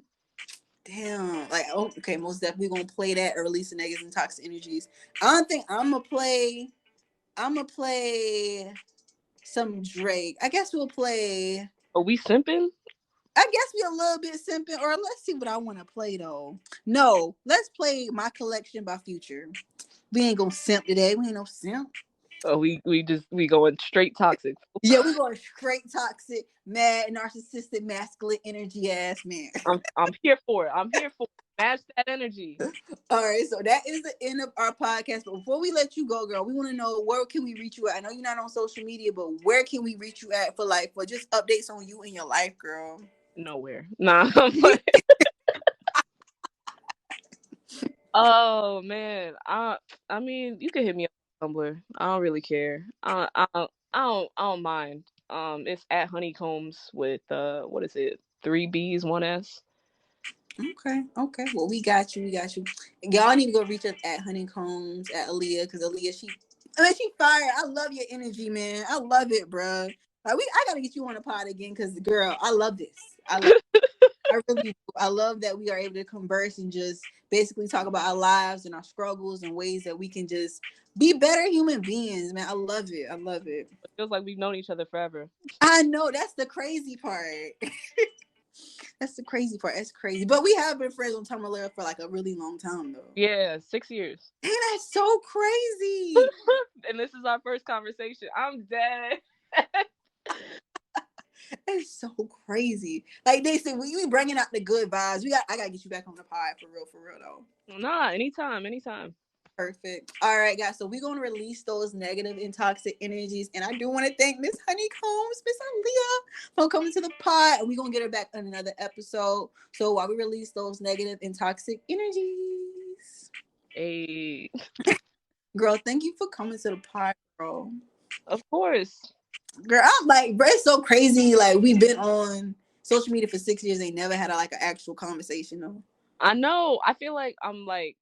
A: damn. Like, oh, okay, most definitely gonna play that or release the negatives and toxic energies. I don't think I'm gonna play. I'm gonna play some Drake. I guess we'll play.
B: Are we simping?
A: I guess we a little bit simping, or let's see what I want to play though. No, let's play My Collection by Future. We ain't gonna simp today. We ain't no simp.
B: Oh, we going straight toxic.
A: Yeah, we going straight toxic, mad, narcissistic, masculine energy ass man.
B: I'm here for it. I'm here for it. Match that energy.
A: All right, so that is the end of our podcast. But before we let you go, girl, we want to know where can we reach you at? I know you're not on social media, but where can we reach you at for just updates on you and your life, girl?
B: Nowhere. Nah. Oh man. I mean, you can hit me up on Tumblr. I don't really care. I don't mind. It's at honeycombs with what is it? 3 B's, 1 S.
A: Okay. Well, we got you. We got you. Y'all need to go reach us at Honeycombs at Aaliyah because Aaliyah, she fired. I love your energy, man. I love it, bro. I gotta get you on the pod again because, girl, I love this. I really do. I love that we are able to converse and just basically talk about our lives and our struggles and ways that we can just be better human beings, man. I love it. I love it.
B: It feels like we've known each other forever.
A: I know that's the crazy part. That's the crazy part. That's crazy. But we have been friends on Tumblr for like a really long time though.
B: Yeah, 6 years.
A: And that's so crazy.
B: And this is our first conversation. I'm dead.
A: It's so crazy. Like they said, we bringing out the good vibes. I gotta get you back on the pod for real though.
B: Nah, anytime.
A: Perfect. All right, guys. So we're gonna release those negative and toxic energies, and I do want to thank Miss Honeycombs, Miss Aaliyah, for coming to the pod. And we're gonna get her back on another episode. So while we release those negative and toxic energies,
B: Hey,
A: girl, thank you for coming to the pod, girl.
B: of course.
A: Girl, I'm like, bro, it's so crazy. Like we've been on social media for 6 years, they never had like an actual conversation though.
B: I know. I feel like I'm like